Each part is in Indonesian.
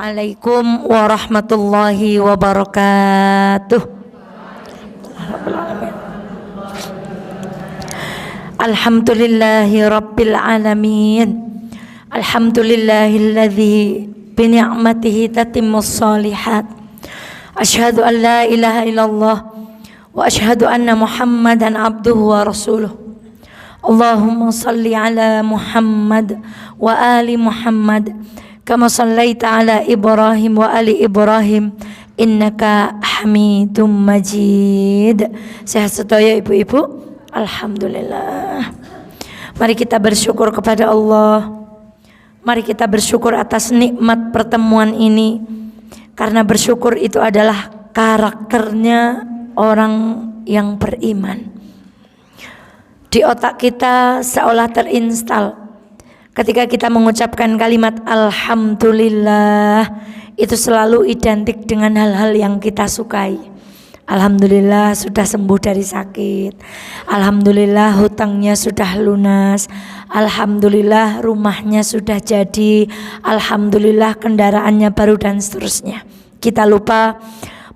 Assalamualaikum warahmatullahi wabarakatuh. Alhamdulillahi rabbil alamin. Alhamdulillahilladzi bi ni'matihi tatimmus shalihat. Asyhadu an la ilaha illallah wa asyhadu anna Muhammadan abduhu wa rasuluh. Allahumma salli ala Muhammad wa ali Muhammad kama sallaita ala Ibrahim wa ali Ibrahim innaka Hamidum Majid. Sehat sedaya ibu-ibu? Alhamdulillah. Mari kita bersyukur kepada Allah. Mari kita bersyukur atas nikmat pertemuan ini, karena bersyukur itu adalah karakternya orang yang beriman. Di otak kita seolah terinstal ketika kita mengucapkan kalimat Alhamdulillah, itu selalu identik dengan hal-hal yang kita sukai. Alhamdulillah sudah sembuh dari sakit. Alhamdulillah hutangnya sudah lunas. Alhamdulillah rumahnya sudah jadi. Alhamdulillah kendaraannya baru, dan seterusnya. Kita lupa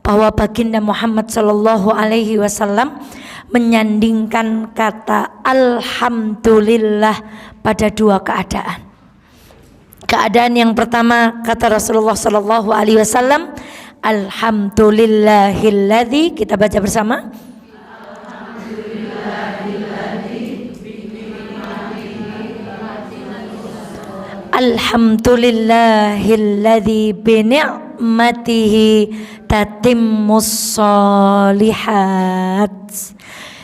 bahwa baginda Muhammad sallallahu alaihi wasallam menyandingkan kata Alhamdulillah pada dua keadaan. Keadaan yang pertama, kata Rasulullah sallallahu alaihi wasallam, Alhamdulillahilladzi, kita baca bersama. Alhamdulillahilladzi bi ni'matihi tatimmus shalihat.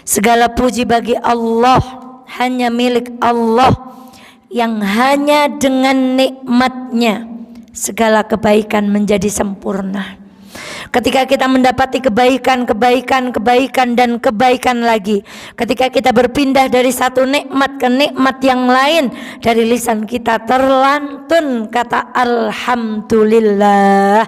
Segala puji bagi Allah, hanya milik Allah, yang hanya dengan nikmatnya segala kebaikan menjadi sempurna. Ketika kita mendapati kebaikan dan kebaikan lagi, ketika kita berpindah dari satu nikmat ke nikmat yang lain, dari lisan kita terlantun kata Alhamdulillah.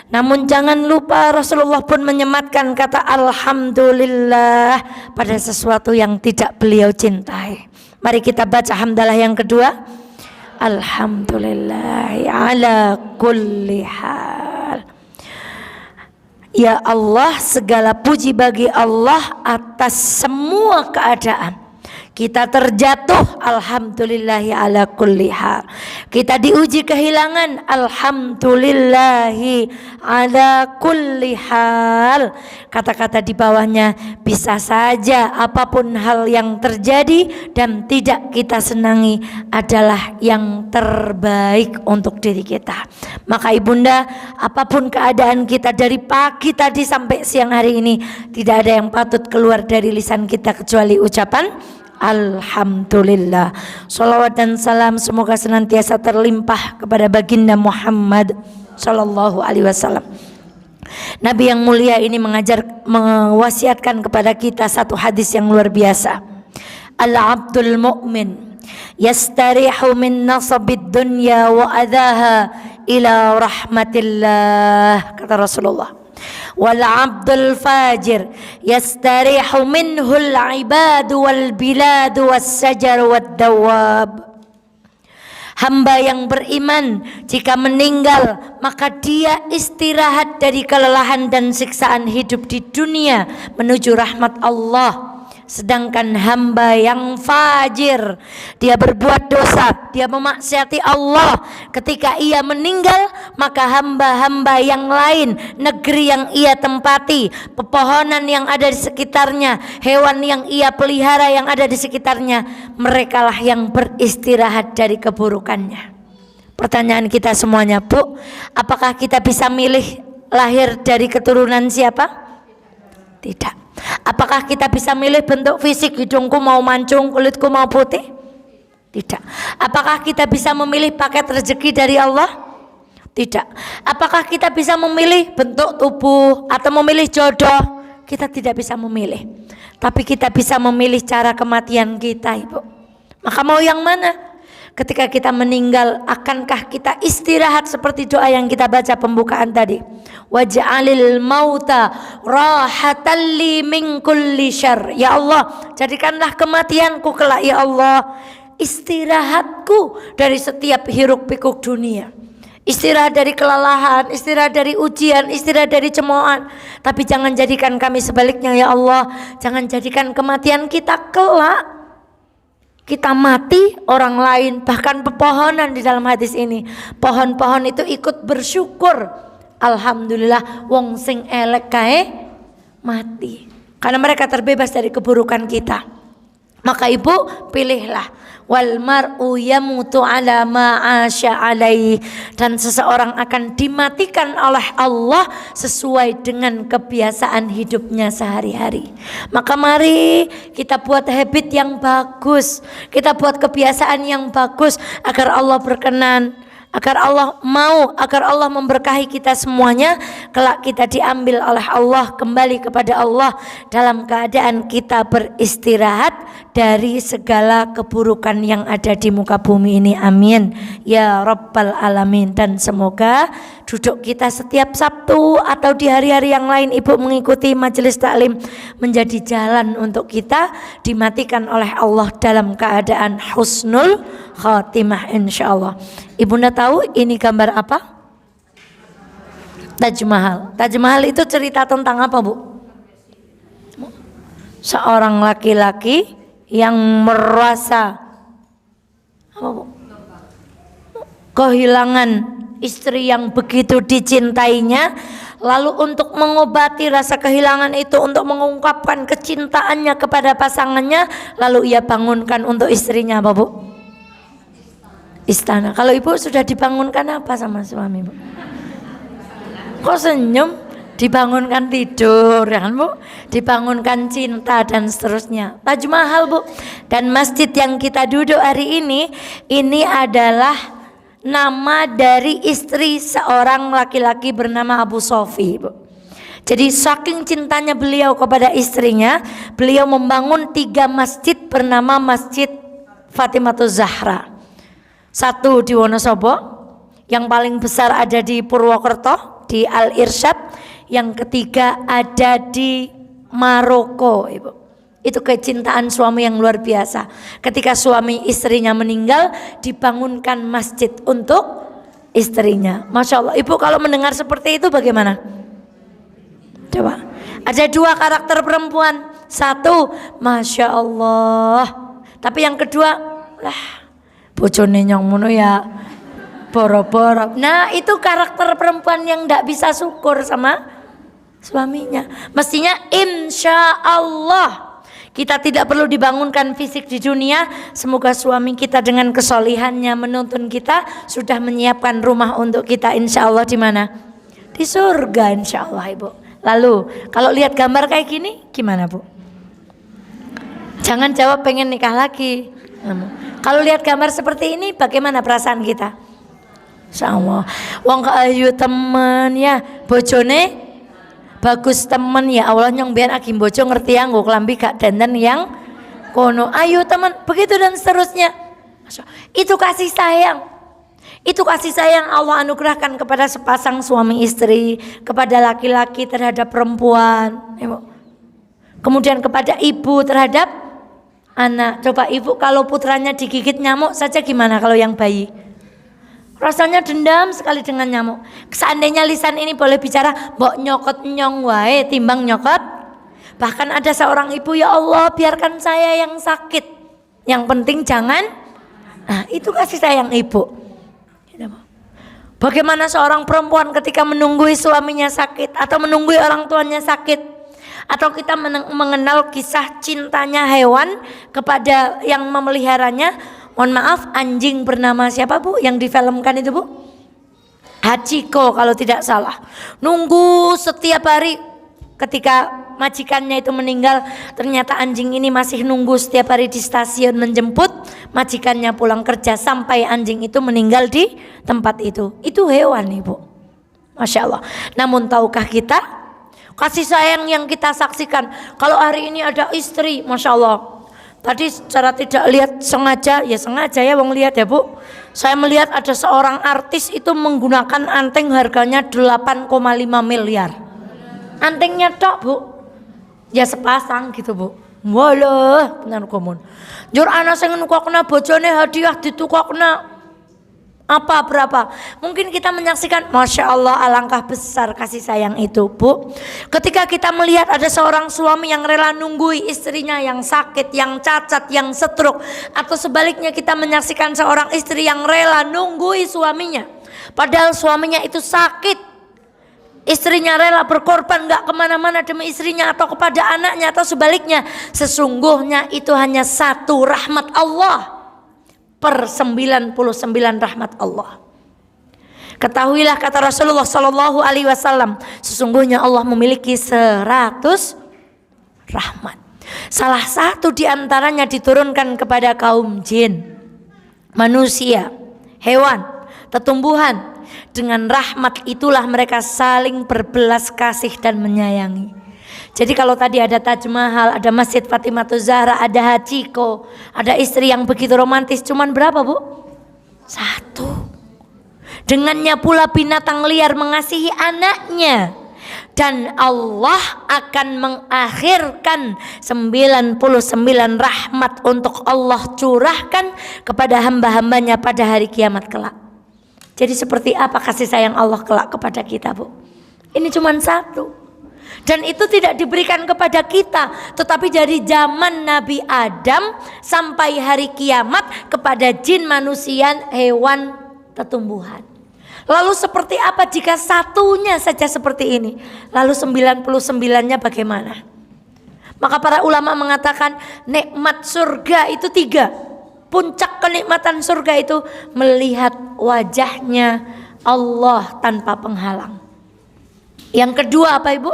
Namun jangan lupa Rasulullah pun menyematkan kata Alhamdulillah pada sesuatu yang tidak beliau cintai. Mari kita baca hamdalah yang kedua. Alhamdulillah ala kulli hal. Ya Allah, segala puji bagi Allah atas semua keadaan. Kita terjatuh, alhamdulillahi ala kulli hal. Kita diuji kehilangan, alhamdulillahi ala kulli hal. Kata-kata di bawahnya, bisa saja apapun hal yang terjadi dan tidak kita senangi adalah yang terbaik untuk diri kita. Maka ibunda, apapun keadaan kita dari pagi tadi sampai siang hari ini, tidak ada yang patut keluar dari lisan kita kecuali ucapan Alhamdulillah. Salawat dan salam semoga senantiasa terlimpah kepada baginda Muhammad sallallahu alaihi wasallam. Nabi yang mulia ini mewasiatkan kepada kita satu hadis yang luar biasa. Al-abdul mu'min yastarihu min nasabid dunya wa adhaha ila rahmatillah, kata Rasulullah. Wal abdul fajir yastarihu minhul ibadu wal biladu was sajar wad dawab. Hamba yang beriman jika meninggal maka dia istirahat dari kelelahan dan siksaan hidup di dunia menuju rahmat Allah. Sedangkan hamba yang fajir, dia berbuat dosa, dia memaksiati Allah, ketika ia meninggal maka hamba-hamba yang lain, negeri yang ia tempati, pepohonan yang ada di sekitarnya, hewan yang ia pelihara yang ada di sekitarnya, merekalah yang beristirahat dari keburukannya. Pertanyaan kita semuanya, Bu, apakah kita bisa milih lahir dari keturunan siapa? Tidak. Apakah kita bisa milih bentuk fisik, hidungku mau mancung, kulitku mau putih? Tidak. Apakah kita bisa memilih paket rezeki dari Allah? Tidak. Apakah kita bisa memilih bentuk tubuh atau memilih jodoh? Kita tidak bisa memilih. Tapi kita bisa memilih cara kematian kita, Ibu. Maka mau yang mana? Ketika kita meninggal, akankah kita istirahat seperti doa yang kita baca pembukaan tadi? Waj'alil mauta rahatan li min kulli syarr. Ya Allah, jadikanlah kematianku kelak ya Allah istirahatku dari setiap hiruk pikuk dunia. Istirahat dari kelelahan, istirahat dari ujian, istirahat dari cemoohan. Tapi jangan jadikan kami sebaliknya ya Allah. Jangan jadikan kematian kita kelak kita mati, orang lain, bahkan pepohonan di dalam hadis ini. Pohon-pohon itu ikut bersyukur. Alhamdulillah wong sing elek kae mati. Karena mereka terbebas dari keburukan kita. Maka ibu pilihlah, wal mar'u yamutu ala ma asya alaihi, dan seseorang akan dimatikan oleh Allah sesuai dengan kebiasaan hidupnya sehari-hari. Maka mari kita buat habit yang bagus, kita buat kebiasaan yang bagus agar Allah berkenan, agar Allah mau, agar Allah memberkahi kita semuanya. Kelak kita diambil oleh Allah, kembali kepada Allah dalam keadaan kita beristirahat dari segala keburukan yang ada di muka bumi ini. Amin ya rabbal alamin. Dan semoga duduk kita setiap Sabtu atau di hari-hari yang lain ibu mengikuti majelis taklim menjadi jalan untuk kita dimatikan oleh Allah dalam keadaan husnul khatimah insyaallah. Ibunda tahu ini gambar apa? Taj Mahal. Taj Mahal itu cerita tentang apa, Bu? Seorang laki-laki yang merasa apa, Bu? Kehilangan istri yang begitu dicintainya, lalu untuk mengobati rasa kehilangan itu, untuk mengungkapkan kecintaannya kepada pasangannya, lalu ia bangunkan untuk istrinya apa, Bu? Istana. Kalau ibu sudah dibangunkan apa sama suami, Bu? Kok senyum? Dibangunkan tidur, ya kan, Bu? Dibangunkan cinta dan seterusnya. Taj Mahal, Bu. Dan masjid yang kita duduk hari ini adalah nama dari istri seorang laki-laki bernama Abu Sofi, Bu. Jadi saking cintanya beliau kepada istrinya, beliau membangun 3 masjid bernama Masjid Fatimatuz Zahra. Satu di Wonosobo, yang paling besar ada di Purwokerto di Al Irsyad, yang ketiga ada di Maroko, Ibu. Itu kecintaan suami yang luar biasa. Ketika suami istrinya meninggal, dibangunkan masjid untuk istrinya. Masya Allah, Ibu kalau mendengar seperti itu bagaimana? Coba. Ada 2 karakter perempuan. Satu, Masya Allah. Tapi yang kedua, lah bojone nyong ngono ya boro-boro. Nah itu karakter perempuan yang tidak bisa syukur sama suaminya. Mestinya insya Allah kita tidak perlu dibangunkan fisik di dunia. Semoga suami kita dengan kesolihannya menuntun kita sudah menyiapkan rumah untuk kita insya Allah di mana? Di surga insya Allah, Ibu. Lalu kalau lihat gambar kayak gini gimana, Bu? Jangan jawab pengen nikah lagi. Kalau lihat gambar seperti ini bagaimana perasaan kita? Insyaallah wong ayu temen ya, bojone bagus temen ya Allah, nyong biar agi bojo ngerti ya nggo klambi gak dandan yang kono, ayu temen begitu dan seterusnya. Itu kasih sayang. Itu kasih sayang Allah anugerahkan kepada sepasang suami istri, kepada laki-laki terhadap perempuan, kemudian kepada ibu terhadap anak. Coba ibu kalau putranya digigit nyamuk saja gimana kalau yang bayi? Rasanya dendam sekali dengan nyamuk. Seandainya lisan ini boleh bicara, mbok nyokot nyong wae timbang nyokot. Bahkan ada seorang ibu, ya Allah biarkan saya yang sakit, yang penting jangan. Nah itu kasih sayang ibu. Bagaimana seorang perempuan ketika menunggui suaminya sakit atau menunggui orang tuanya sakit, atau kita mengenal kisah cintanya hewan kepada yang memeliharanya. Mohon maaf, anjing bernama siapa, Bu, yang difilmkan itu, Bu? Hachiko kalau tidak salah. Nunggu setiap hari ketika majikannya itu meninggal, ternyata anjing ini masih nunggu setiap hari di stasiun menjemput majikannya pulang kerja sampai anjing itu meninggal di tempat itu. Itu hewan, Ibu. Masya Allah. Namun tahukah kita kasih sayang yang kita saksikan? Kalau hari ini ada istri, Masya Allah, tadi secara tidak lihat sengaja ya wong lihat ya, Bu. Saya melihat ada seorang artis itu menggunakan anteng harganya 8,5 miliar. Antengnya tok, Bu. Ya sepasang gitu, Bu. Walah, benar komun. Njur ana sing nukokna bojone hadiah ditukokna Apa berapa? Mungkin kita menyaksikan, Masya Allah, alangkah besar kasih sayang itu, Bu. Ketika kita melihat ada seorang suami yang rela nunggui istrinya yang sakit, yang cacat, yang stroke, atau sebaliknya kita menyaksikan seorang istri yang rela nunggui suaminya, padahal suaminya itu sakit, istrinya rela berkorban gak kemana-mana demi istrinya atau kepada anaknya atau sebaliknya. Sesungguhnya itu hanya satu rahmat Allah per 99 rahmat Allah. Ketahuilah, kata Rasulullah Sallallahu Alaihi Wasallam, sesungguhnya Allah memiliki 100 rahmat. Salah satu diantaranya diturunkan kepada kaum jin, manusia, hewan, tetumbuhan. Dengan rahmat itulah mereka saling berbelas kasih dan menyayangi. Jadi kalau tadi ada Taj Mahal, ada Masjid Fatimah Zahra, ada Hachiko, ada istri yang begitu romantis, cuman berapa, Bu? 1. Dengannya pula binatang liar mengasihi anaknya, dan Allah akan mengakhirkan 99 rahmat untuk Allah curahkan kepada hamba-hambanya pada hari kiamat kelak. Jadi seperti apa kasih sayang Allah kelak kepada kita, Bu? Ini cuman 1. Dan itu tidak diberikan kepada kita, tetapi dari zaman Nabi Adam sampai hari kiamat kepada jin, manusia, hewan, tetumbuhan. Lalu seperti apa jika satunya saja seperti ini? Lalu 99-nya bagaimana? Maka para ulama mengatakan nikmat surga itu 3. Puncak kenikmatan surga itu melihat wajahnya Allah tanpa penghalang. Yang kedua apa, Ibu?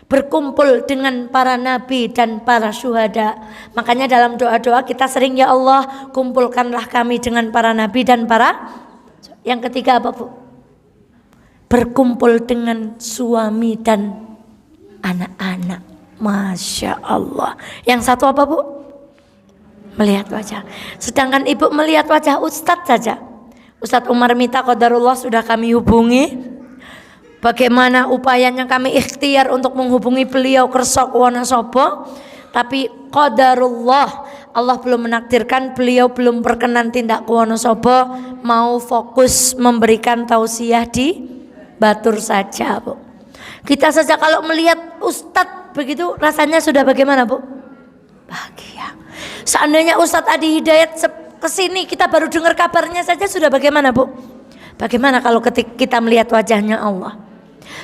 Berkumpul dengan para nabi dan para syuhada. Makanya dalam doa-doa kita sering, ya Allah, kumpulkanlah kami dengan para nabi dan para. Yang ketiga apa, Bu? Berkumpul dengan suami dan anak-anak. Masya Allah. Yang satu apa, Bu? Melihat wajah. Sedangkan Ibu melihat wajah Ustadz saja. Ustadz Umar Mita qadarullah sudah kami hubungi. Bagaimana upayanya kami ikhtiar untuk menghubungi beliau kersok Wonosobo, tapi qadarullah Allah belum menakdirkan, beliau belum berkenan tindak ke Wonosobo, mau fokus memberikan tausiah di Batur saja, Bu. Kita saja kalau melihat Ustadz begitu rasanya sudah bagaimana, Bu? Bahagia. Seandainya Ustadz Adi Hidayat kesini, kita baru dengar kabarnya saja sudah bagaimana, Bu? Bagaimana kalau ketika kita melihat wajahnya Allah?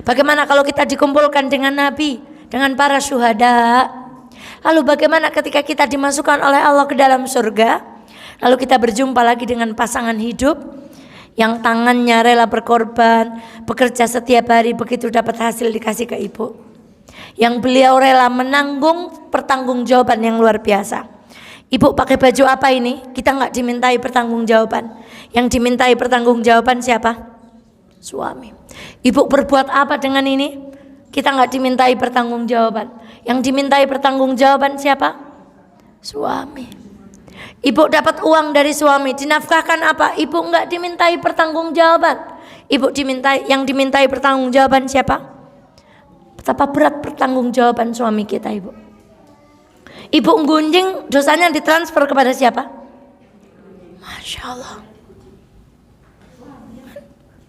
Bagaimana kalau kita dikumpulkan dengan Nabi, dengan para syuhada? Lalu bagaimana ketika kita dimasukkan oleh Allah ke dalam surga? Lalu kita berjumpa lagi dengan pasangan hidup yang tangannya rela berkorban, bekerja setiap hari, begitu dapat hasil dikasih ke Ibu. Yang beliau rela menanggung pertanggungjawaban yang luar biasa. Ibu pakai baju apa ini? Kita nggak dimintai pertanggungjawaban. Yang dimintai pertanggungjawaban siapa? Suami. Ibu berbuat apa dengan ini? Kita nggak dimintai pertanggungjawaban. Yang dimintai pertanggungjawaban siapa? Suami. Ibu dapat uang dari suami, dinafkahkan apa? Ibu nggak dimintai pertanggungjawaban. Ibu yang dimintai pertanggungjawaban siapa? Betapa berat pertanggungjawaban suami kita, Ibu. Ibu nggunjing, dosanya ditransfer kepada siapa? Masya Allah.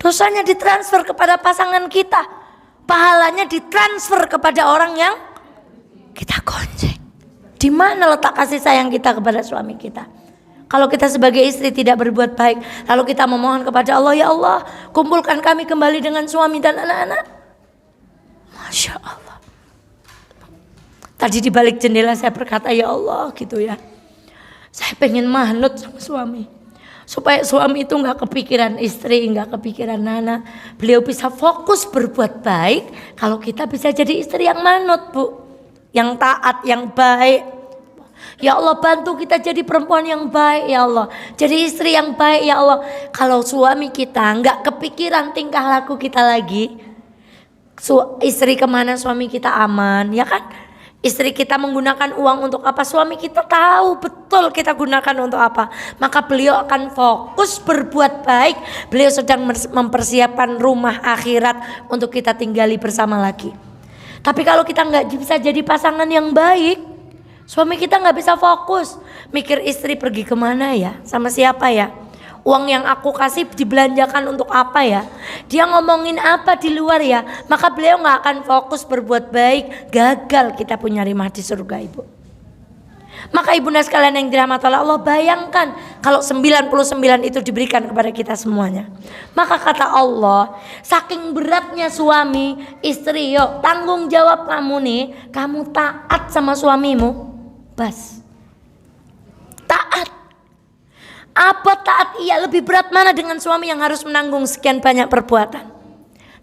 Dosanya ditransfer kepada pasangan kita, pahalanya ditransfer kepada orang yang kita gonjeng. Di mana letak kasih sayang kita kepada suami kita? Kalau kita sebagai istri tidak berbuat baik, lalu kita memohon kepada Allah, ya Allah, kumpulkan kami kembali dengan suami dan anak-anak. Masya Allah. Tadi di balik jendela saya berkata, ya Allah, gitu ya, saya pengen manut sama suami, supaya suami itu nggak kepikiran istri, nggak kepikiran anak. Beliau bisa fokus berbuat baik. Kalau kita bisa jadi istri yang manut, Bu, yang taat, yang baik. Ya Allah, bantu kita jadi perempuan yang baik, ya Allah, jadi istri yang baik, ya Allah. Kalau suami kita nggak kepikiran tingkah laku kita lagi, istri kemana suami kita aman, ya kan? Istri kita menggunakan uang untuk apa, suami kita tahu betul kita gunakan untuk apa. Maka beliau akan fokus berbuat baik. Beliau sedang mempersiapkan rumah akhirat untuk kita tinggali bersama lagi. Tapi kalau kita nggak bisa jadi pasangan yang baik, suami kita nggak bisa fokus mikir istri pergi kemana ya, sama siapa ya. Uang yang aku kasih dibelanjakan untuk apa ya? Dia ngomongin apa di luar ya? Maka beliau gak akan fokus berbuat baik. Gagal kita punya rimah di surga, Ibu. Maka ibunda sekalian yang dirahmati oleh Allah, bayangkan kalau 99 itu diberikan kepada kita semuanya. Maka kata Allah, saking beratnya suami, istri, yuk tanggung jawab kamu nih. Kamu taat sama suamimu, bas. Taat. Apa taat? Iya, lebih berat mana dengan suami yang harus menanggung sekian banyak perbuatan.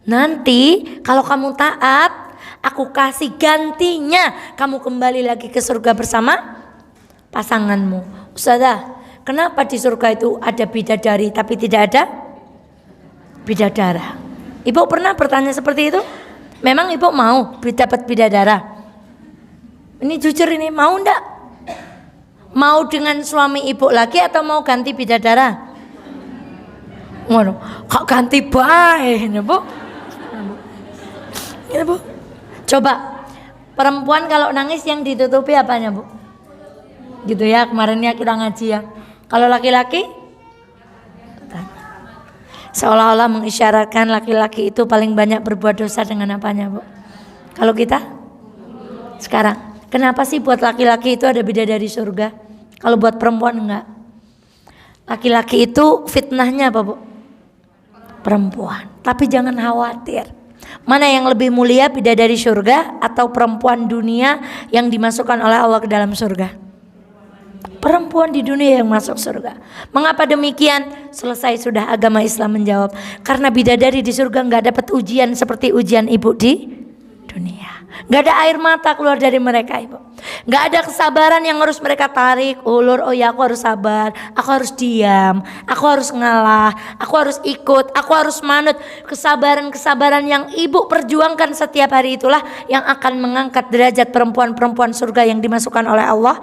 Nanti kalau kamu taat, aku kasih gantinya, kamu kembali lagi ke surga bersama pasanganmu. Ustazah, kenapa di surga itu ada bidadari tapi tidak ada bidadara? Ibu pernah bertanya seperti itu? Memang ibu mau dapat bidadara? Ini jujur, ini mau ndak? Mau dengan suami ibu lagi atau mau ganti bidadara? Waduh, kok ganti bae, Bu? Ya, Bu. Coba perempuan kalau nangis yang ditutupi apanya, Bu? Gitu ya, kemarinnya kita ngaji ya. Kalau laki-laki seolah-olah mengisyaratkan laki-laki itu paling banyak berbuat dosa dengan apanya, Bu? Kalau kita sekarang, kenapa sih buat laki-laki itu ada bidadari surga, kalau buat perempuan enggak? Laki-laki itu fitnahnya apa, Bu? Perempuan. Tapi jangan khawatir. Mana yang lebih mulia, bidadari surga atau perempuan dunia yang dimasukkan oleh Allah ke dalam surga? Perempuan di dunia yang masuk surga. Mengapa demikian? Selesai sudah agama Islam menjawab. Karena bidadari di surga nggak dapat ujian seperti ujian ibu di dunia. Nggak ada air mata keluar dari mereka, Ibu. Nggak ada kesabaran yang harus mereka tarik ulur. Oh ya, aku harus sabar, aku harus diam, aku harus ngalah, aku harus ikut, aku harus manut. Kesabaran-kesabaran yang ibu perjuangkan setiap hari itulah yang akan mengangkat derajat perempuan-perempuan surga yang dimasukkan oleh Allah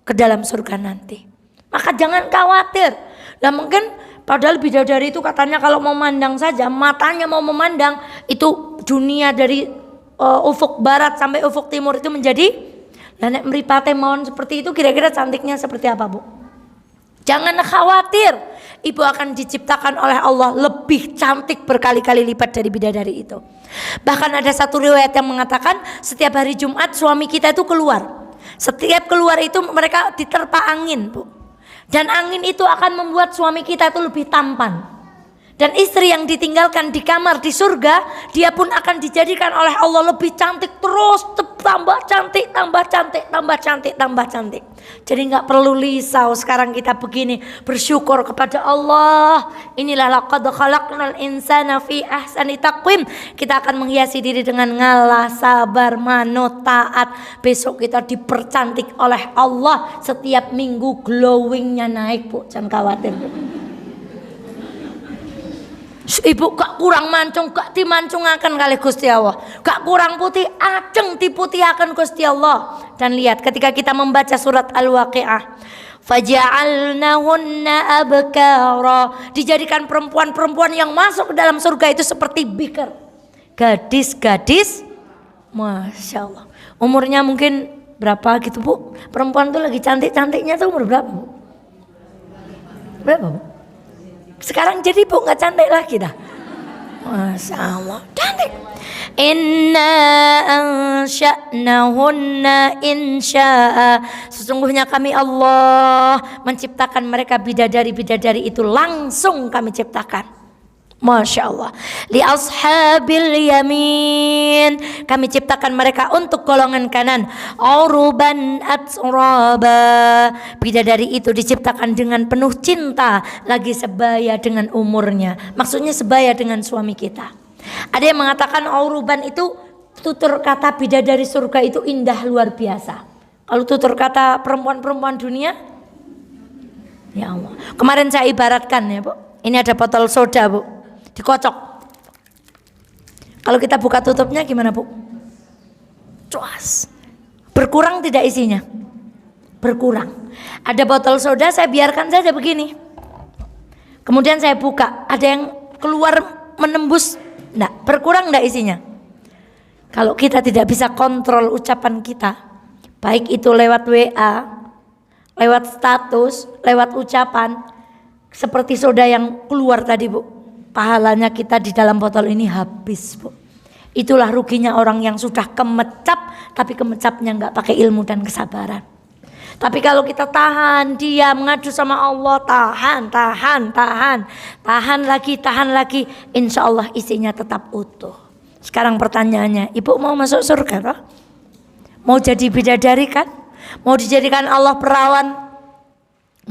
ke dalam surga nanti. Maka jangan khawatir. Lah mungkin padahal bidadari itu katanya kalau mau memandang saja, matanya mau memandang itu dunia dari ufuk barat sampai ufuk timur itu menjadi. Lah nek mripate mawon seperti itu, kira-kira cantiknya seperti apa, Bu? Jangan khawatir. Ibu akan diciptakan oleh Allah lebih cantik berkali-kali lipat dari bidadari itu. Bahkan ada satu riwayat yang mengatakan setiap hari Jumat suami kita itu keluar. Setiap keluar itu mereka diterpa angin, Bu. Dan angin itu akan membuat suami kita itu lebih tampan. Dan istri yang ditinggalkan di kamar di surga, dia pun akan dijadikan oleh Allah lebih cantik terus, tambah cantik, tambah cantik, tambah cantik, tambah cantik. Jadi nggak perlu risau sekarang kita begini, bersyukur kepada Allah. Inilah laqad khalaqnal insana fi ahsani taqwim. Kita akan menghiasi diri dengan ngalah, sabar, manut, taat. Besok kita dipercantik oleh Allah. Setiap minggu glowingnya naik, Bu. Jangan khawatir, Bu. Ibu gak kurang mancung, gak dimancungaken kali Gusti Allah. Gak kurang putih, ajeng diputihaken Gusti Allah. Dan lihat ketika kita membaca surat Al-Waqiah, faja'alnahunna abkara, dijadikan perempuan-perempuan yang masuk ke dalam surga itu seperti bikar, gadis-gadis, Masya Allah. Umurnya mungkin berapa gitu, Bu? Perempuan tuh lagi cantik-cantiknya tuh umur berapa, Bu? Berapa, Bu? Sekarang jadi Bu nggak cantik lagi dah. Masya Allah, cantik. Inna ansha'nahunna insya'a. Sesungguhnya kami Allah menciptakan mereka bidadari-bidadari itu langsung kami ciptakan. Masya Allah. Li ashabil yamin, kami ciptakan mereka untuk golongan kanan. Uruban atraba, bidadari itu diciptakan dengan penuh cinta, lagi sebaya dengan umurnya. Maksudnya sebaya dengan suami kita. Ada yang mengatakan uruban itu tutur kata bidadari surga itu indah luar biasa. Kalau tutur kata perempuan-perempuan dunia, ya Allah. Kemarin saya ibaratkan ya, Bu. Ini ada botol soda, Bu. Dikocok. Kalau kita buka tutupnya gimana, Bu? Cuas. Berkurang tidak isinya? Berkurang. Ada botol soda, saya biarkan saja begini. Kemudian saya buka, ada yang keluar menembus. Enggak, berkurang enggak isinya? Kalau kita tidak bisa kontrol ucapan kita, baik itu lewat WA, lewat status, lewat ucapan, Seperti soda yang keluar tadi Bu, pahalanya kita di dalam botol ini habis Bu. Itulah ruginya orang yang sudah kemecap, tapi kemecapnya nggak pakai ilmu dan kesabaran. Tapi kalau kita tahan, dia mengadu sama Allah, tahan lagi, insya Allah isinya tetap utuh. Sekarang pertanyaannya, ibu mau masuk surga toh? Mau jadi bidadari kan? Mau dijadikan Allah perawan?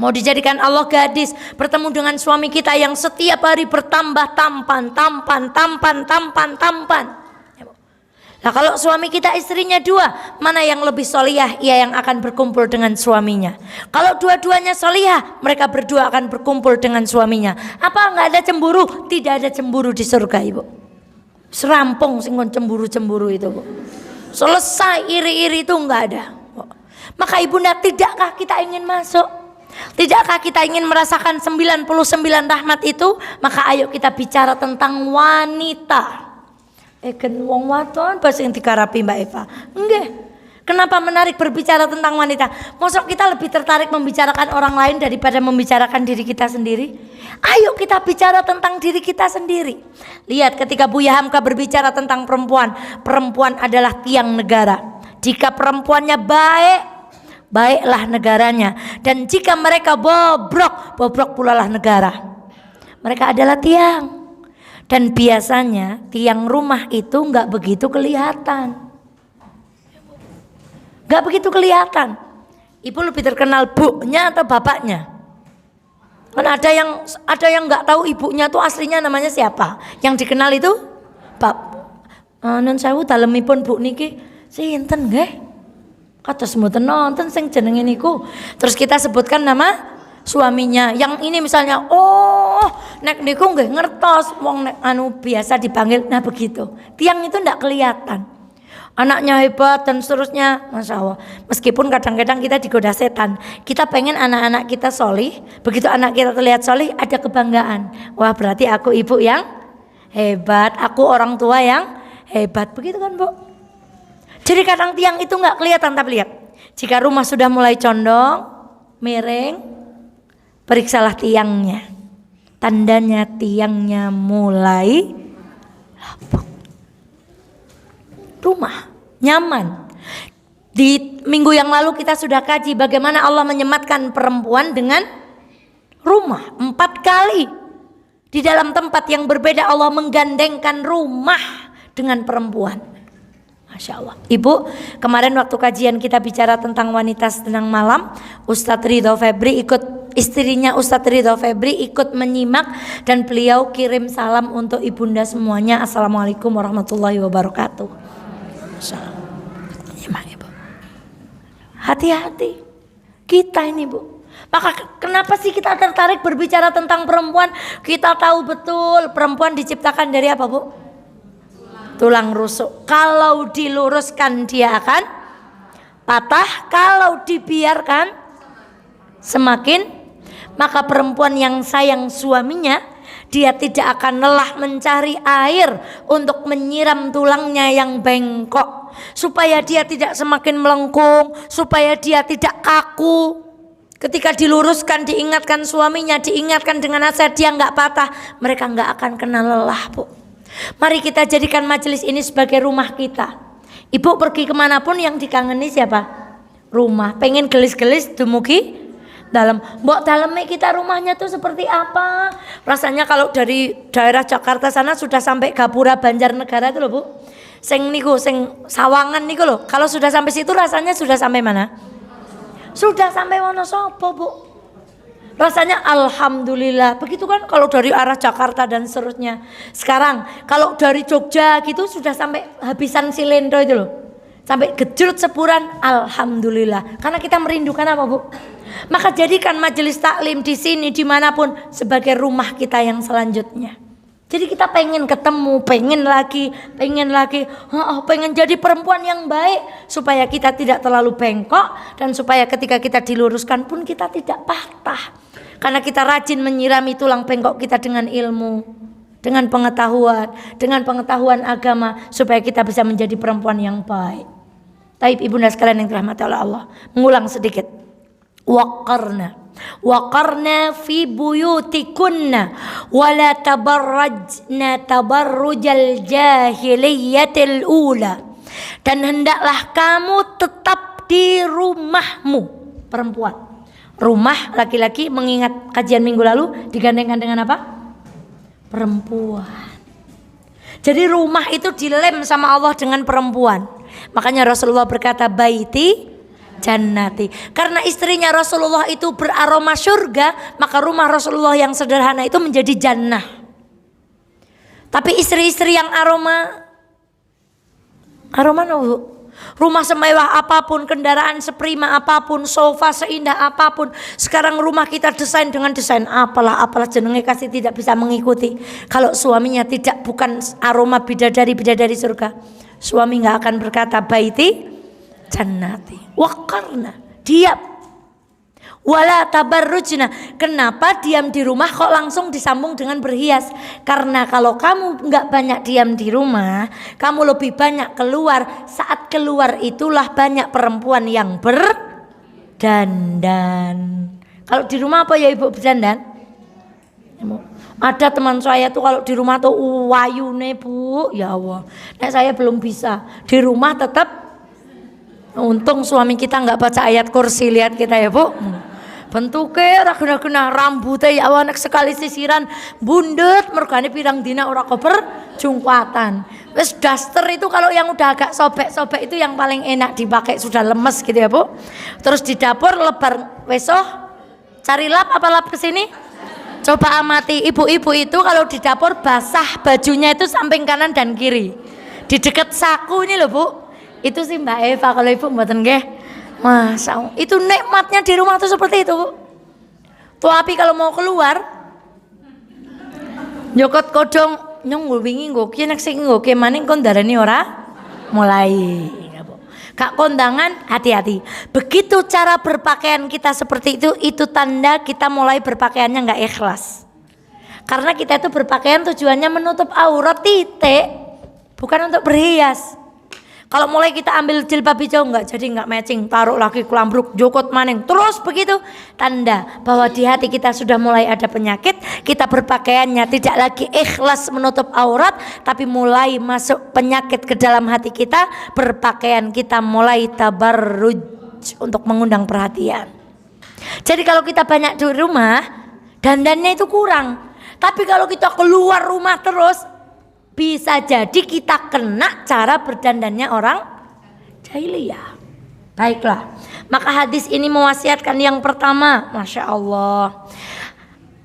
Mau dijadikan Allah gadis, bertemu dengan suami kita yang setiap hari bertambah tampan. Nah kalau suami kita istrinya dua, mana yang lebih solihah? Ia yang akan berkumpul dengan suaminya. Kalau dua-duanya solihah, mereka berdua akan berkumpul dengan suaminya. Apa nggak ada cemburu? Tidak ada cemburu di surga ibu. Serampung singgon cemburu-cemburu itu bu. Selesai iri-iri itu nggak ada. Maka ibunda, tidakkah kita ingin masuk? Tidakkah kita ingin merasakan 99 rahmat itu? Maka ayo kita bicara tentang wanita. Eken wong wadon bahasa yang dikarapi Mbak Eva. Enggak. Kenapa menarik berbicara tentang wanita? Mosok kita lebih tertarik membicarakan orang lain daripada membicarakan diri kita sendiri? Ayo kita bicara tentang diri kita sendiri. Lihat ketika Buya Hamka berbicara tentang perempuan. Perempuan adalah tiang negara. Jika perempuannya baik, baiklah negaranya. Dan jika mereka bobrok, bobrok pula lah negara. Mereka adalah tiang. Dan biasanya tiang rumah itu nggak begitu kelihatan. Nggak begitu kelihatan. Ibu lebih terkenal bunya atau bapaknya? Kan ada yang nggak tahu ibunya tuh aslinya namanya siapa. Yang dikenal itu nun sewu dalemipun bu niki sinten nggih? Kados mboten nonton sing jenenge niku. Terus kita sebutkan nama suaminya. Yang ini misalnya, oh nek niku nggih ngertos wong nek anu biasa dipanggil. Nah begitu. Tiang itu ndak kelihatan. Anaknya hebat dan seterusnya, masya Allah. Meskipun kadang-kadang kita digoda setan, kita pengen anak-anak kita solih. Begitu anak kita terlihat solih, ada kebanggaan. Wah berarti aku ibu yang hebat, aku orang tua yang hebat. Begitu kan bu? Jadi kadang tiang itu nggak kelihatan, tapi lihat. Jika rumah sudah mulai condong, miring, periksalah tiangnya. Tandanya tiangnya mulai lapuk. Rumah nyaman. Di minggu yang lalu kita sudah kaji bagaimana Allah menyematkan perempuan dengan rumah 4 kali. Di dalam tempat yang berbeda Allah menggandengkan rumah dengan perempuan. Masya Allah. Ibu, kemarin waktu kajian kita bicara tentang wanita senang malam, Ustadz Ridho Febri istrinya Ustadz Ridho Febri ikut menyimak dan beliau kirim salam untuk ibunda semuanya. Assalamualaikum warahmatullahi wabarakatuh. Hati-hati kita ini bu. Maka kenapa sih kita tertarik berbicara tentang perempuan? Kita tahu betul perempuan diciptakan dari apa bu? Tulang rusuk. Kalau diluruskan dia akan patah. Kalau dibiarkan semakin. Maka perempuan yang sayang suaminya, dia tidak akan lelah mencari air untuk menyiram tulangnya yang bengkok, supaya dia tidak semakin melengkung, supaya dia tidak kaku. Ketika diluruskan, diingatkan suaminya, diingatkan dengan nasihat, dia nggak patah, mereka nggak akan kena lelah bu. Mari kita jadikan majelis ini sebagai rumah kita. Ibu pergi kemanapun yang dikangeni siapa? Rumah. Pengen gelis-gelis dumugi dalam. Mbok dalamnya kita rumahnya tuh seperti apa? Rasanya kalau dari daerah Jakarta sana sudah sampai Gapura Banjarnegara itu loh bu. Sing Sawangan niku loh. Kalau sudah sampai situ rasanya sudah sampai mana? Sudah sampai Wonosobo bu. Rasanya alhamdulillah. Begitu kan kalau dari arah Jakarta dan seterusnya. Sekarang kalau dari Jogja gitu sudah sampai habisan Silendo itu loh. Sampai Gejrut Sepuran, alhamdulillah. Karena kita merindukan apa bu? Maka jadikan majelis taklim di sini dimanapun sebagai rumah kita yang selanjutnya. Jadi kita pengen ketemu, pengen lagi, pengen jadi perempuan yang baik supaya kita tidak terlalu bengkok dan supaya ketika kita diluruskan pun kita tidak patah. Karena kita rajin menyirami tulang bengkok kita dengan ilmu, dengan pengetahuan agama supaya kita bisa menjadi perempuan yang baik. Taib ibunda sekalian yang dirahmati oleh Allah, mengulang sedikit. Waqarna Waqarna fi buyutikunna wala tabarrajna tabarrujal jahiliyatil ula. Dan hendaklah kamu tetap di rumahmu, perempuan. Rumah laki-laki, mengingat kajian minggu lalu, digandengkan dengan apa? Perempuan. Jadi rumah itu dilem sama Allah dengan perempuan. Makanya Rasulullah berkata baiti jannati. Karena istrinya Rasulullah itu beraroma surga, maka rumah Rasulullah yang sederhana itu menjadi jannah. Tapi istri-istri yang aroma rumah semewah apapun, kendaraan seprima apapun, sofa seindah apapun, sekarang rumah kita desain dengan desain apalah jenenge kasih tidak bisa mengikuti. Kalau suaminya bukan aroma bidadari surga, suami nggak akan berkata baiti jannati. Waqarna, diam. Wala tabarrujna. Kenapa diam di rumah kok langsung disambung dengan berhias? Karena kalau kamu nggak banyak diam di rumah, kamu lebih banyak keluar. Saat keluar itulah banyak perempuan yang berdandan. Kalau di rumah apa ya ibu berdandan? Ada teman saya tuh kalau di rumah tuh wayune bu, ya Allah. Nah saya belum bisa. Di rumah tetap. Untung suami kita nggak baca ayat kursi, lihat kita ya bu. Bentuknya raguna-guna rambutnya ya anak sekali sisiran bundet mergane pirang dina ora koper jungkatan. Wes daster itu kalau yang udah agak sobek-sobek itu yang paling enak dipakai, sudah lemes gitu ya bu. Terus di dapur lebar wesoh cari lap apa lap kesini. Coba amati ibu-ibu itu kalau di dapur basah bajunya itu samping kanan dan kiri. Di dekat saku ini loh bu. Itu sih Mbak Eva, kalau ibu mboten nggih. Masya Allah, itu nikmatnya di rumah tuh seperti itu. Tuh api kalau mau keluar nyokot kodong nyong wingi nggo ki nek sing nggo ke maning kon darani ora mulai. Kak kondangan hati-hati. Begitu cara berpakaian kita seperti itu tanda kita mulai berpakaiannya nggak ikhlas. Karena kita itu berpakaian tujuannya menutup aurat titik, bukan untuk berhias. Kalau mulai kita ambil jilbab hijau nggak matching, taruh lagi kelambruk, jokot maning, terus begitu tanda bahwa di hati kita sudah mulai ada penyakit. Kita berpakaiannya tidak lagi ikhlas menutup aurat, tapi mulai masuk penyakit ke dalam hati kita. Berpakaian kita mulai tabarruj untuk mengundang perhatian. Jadi kalau kita banyak di rumah, dandannya itu kurang. Tapi kalau kita keluar rumah terus, bisa jadi kita kena cara berdandannya orang jahiliyah. Baiklah, maka hadis ini mewasiatkan yang pertama, Masya Allah,